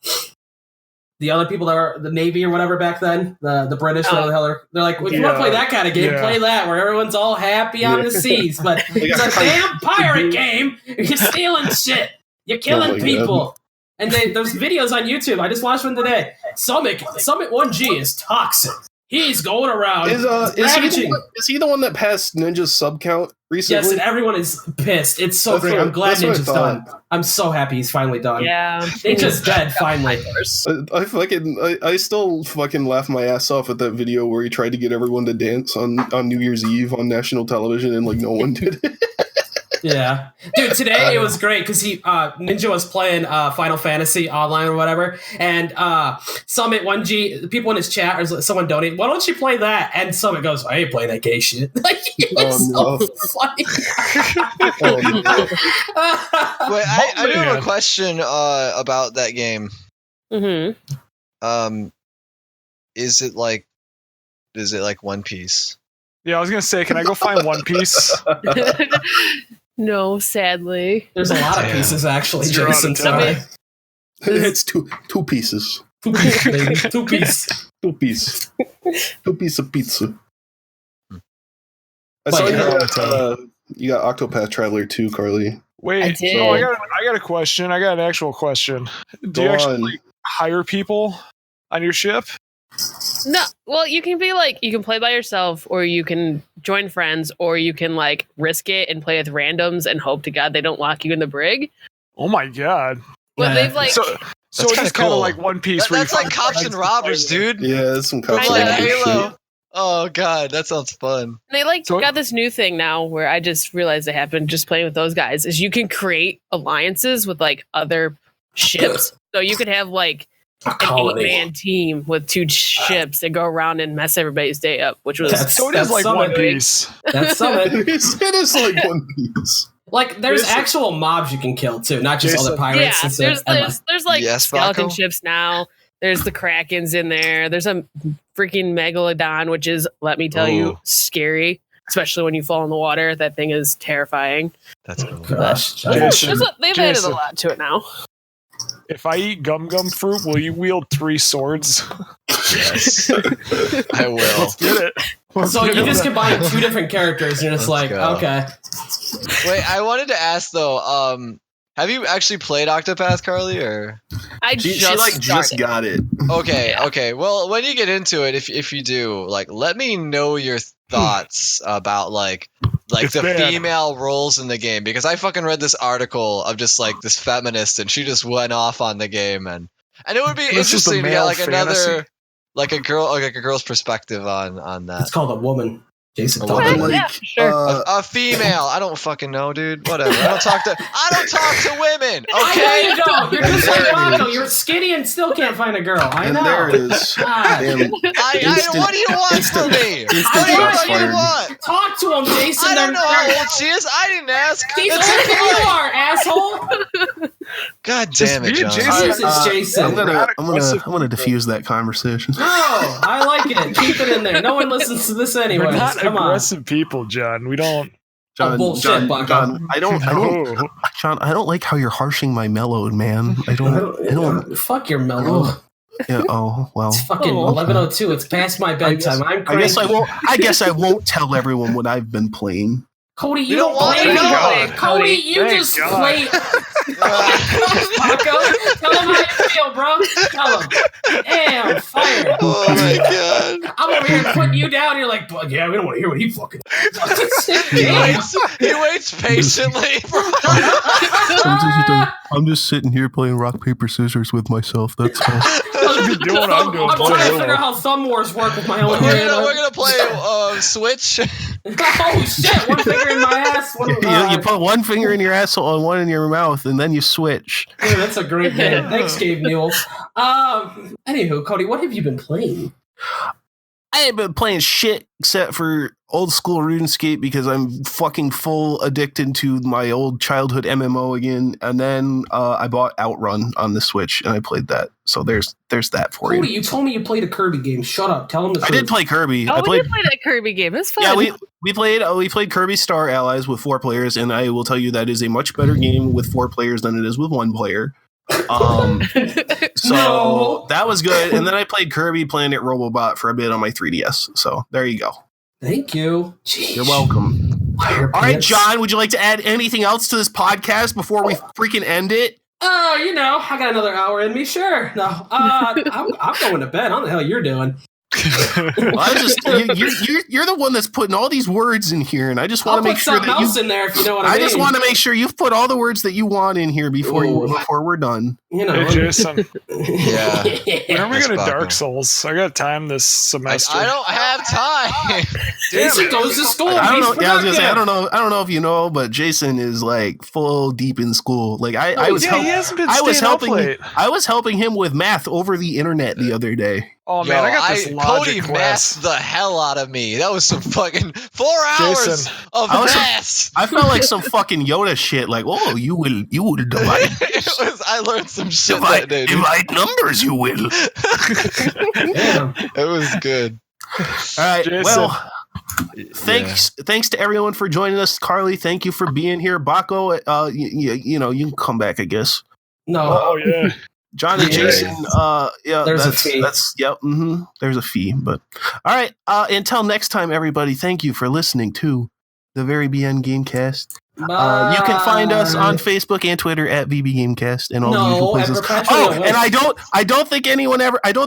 the other people that are the Navy or whatever back then. The British, whatever the hell they're like. If you want to play that kind of game, play that where everyone's all happy on the seas. But it's a damn pirate game. You're stealing shit. You're killing people. God. And there's videos on YouTube. I just watched one today. Summit 1G is toxic. He's going around. Is he the one that passed Ninja's sub count recently? Yes, and everyone is pissed. It's so great. I'm glad Ninja's done. I'm so happy he's finally done. Yeah. Ninja's dead, finally. I still fucking laugh my ass off at that video where he tried to get everyone to dance on New Year's Eve on national television and like no one did it. Yeah, dude. Today it was great because Ninja was playing Final Fantasy online or whatever, and Summit 1G people in his chat or someone donate. Why don't you play that? And Summit goes, I ain't playing that gay shit. Like it's so funny. Wait, I do have a question about that game. Mm-hmm. Is it like One Piece? Yeah, I was gonna say, can I go find One Piece? No, sadly. There's a lot of pieces actually, Jason. It's two pieces. 2 piece, baby. 2 piece. 2 piece. 2 piece of pizza. I But saw yeah. you got Octopath Traveler 2, Carly. Wait, I did. no, I got a question. I got an actual question. Do you actually hire people on your ship? No, well, you can be like, you can play by yourself, or you can join friends, or you can like risk it and play with randoms and hope to God they don't lock you in the brig. Oh my god! But they've like, So it's just kind of like One Piece. where That's you like Cops and Robbers, dude. Yeah, that's some cops. It's like Kinda. Halo. Oh god, that sounds fun. they like So- got this new thing now where I just realized they happen just playing with those guys is you can create alliances with like other ships. So you could have like an 8-man team with 2 ships that go around and mess everybody's day up, which was So it is like Summit. One Piece. That's Summit. it is like One Piece. Like there's Jason- actual mobs you can kill too, not just Jason- other pirates. yeah. There's like Yes, skeleton Baco? ships now. There's the Krakens in there. There's a freaking Megalodon, which is, let me tell you, Ooh. scary, especially when you fall in the water. That thing is terrifying. That's cool. Gosh, Jason, They've added a Jason. lot to it now. If I eat gum fruit, will you wield 3 swords? Yes, I will. Let's get it. So you just combine 2 different characters, and it's like, go. okay. Wait, I wanted to ask though. Have you actually played Octopath, Carly? Or I She just just got it. okay. Well, when you get into it, if you do, like, let me know your thoughts about like It's the bad. female roles in the game, because I fucking read this article of just like this feminist, and she just went off on the game, and it would be This is the interesting to get male like another fantasy. like a girl's perspective on that. It's called a woman. Jason A talked woman? about it. Yeah, sure. A female. I don't fucking know, dude. Whatever. I don't talk to women. I know Okay. you don't. You're just like Baco. You're skinny and still can't find a girl. I And know. there it is. God. Damn. What do you want from me? instant What shots do you fired. want? Talk to him, Jason. I don't know They're- how old she is. I didn't ask. He's It's older than you fine. are, asshole. God Just damn it, be John. Jason. Jesus, Jason. I'm gonna diffuse that conversation. No, I like it. Keep it in there. No one listens to this We're anyway. not Come on. aggressive people, John. We don't. bullshit, Baco. John, I don't, No. John, I don't like how you're harshing my mellow, man. I don't. Fuck your mellow. Yeah, oh well. It's fucking 11:02. It's past my bedtime. I'm I guess I cranky. won't. I guess I won't tell everyone what I've been playing. Cody, you We don't don't want play to know. God. Cody, you Thank just God. play. Baco, tell him how you feel, bro. Tell him. Damn, fire. Oh my god. I'm over here putting you down. You're like, "But yeah, we don't want to hear what he fucking. He waits patiently for I'm just sitting here playing rock paper scissors with myself. That's all. Be doing what I'm doing. I'm trying to Play figure out how Thumb Wars work with my own we're hand. gonna play Switch. Oh shit! One finger in my ass. One You put one finger in your asshole and one in your mouth, and then you switch. Dude, that's a great game. Thanks, Gabe Newell. Anywho, Cody, what have you been playing? I ain't been playing shit except for old school RuneScape because I'm fucking full addicted to my old childhood MMO again. And then I bought Outrun on the Switch and I played that. So there's that for Cody, you. you told me you played a Kirby game. Shut up. Tell him the I truth. did play Kirby. Oh, I we played. did play that Kirby game. It was fun. Yeah, we played Kirby Star Allies with 4 players, and I will tell you that is a much better game with 4 players than it is with 1 player. So No. that was good. And then I played Kirby Planet Robobot for a bit on my 3DS. So there you go. Thank you. Jeez. You're welcome. All right, John, would you like to add anything else to this podcast before we freaking end it? Oh, I got another hour in me. Sure. No, I'm going to bed. I don't know the hell you're doing. Well, you're the one that's putting all these words in here, and I just want to make sure that else in there if you know what I mean. I just want to make sure you've put all the words that you want in here before we're done. You know, Hey, Jason. Yeah. When are we That's going to Baco. Dark Souls? I got time this semester. I don't have time. Jason goes to school. I don't know. He's Yeah, I was gonna say I productive. don't know if you know, but Jason is like full deep in school. Like I was he hasn't been I was staying up helping late. I was helping him with math over the internet the other day. Oh man, I got this Cody logic class. masked the hell out of me. That was some fucking 4 hours Jason. of math. I felt like some fucking Yoda shit. Like, oh, you will divide. I learned some shit that day. Dude. Divide numbers, you will. Damn. It was good. All right. Jason. Well, thanks to everyone for joining us. Carly, thank you for being here. Baco, you know, you can come back, I guess. No. Oh yeah. John and Yeah. Jason, There's a fee. There's a fee, but all right. Until next time, everybody. Thank you for listening to the Very BN Gamecast. You can find us on Facebook and Twitter at VB Gamecast and all the usual places. And I don't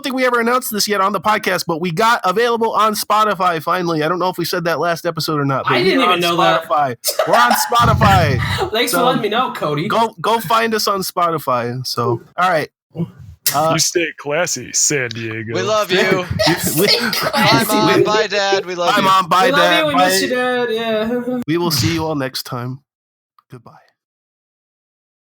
think we ever announced this yet on the podcast, but we got available on Spotify finally. I don't know if we said that last episode or not. But I didn't even know that. We're on Spotify. Thanks for letting me know, Cody. Go find us on Spotify. So all right. You stay classy, San Diego. We love you. Bye, Mom. Bye, Dad. We love you. Bye, Mom. Bye, We love Dad. you. We miss you, Dad. Yeah. We will see you all next time. Goodbye.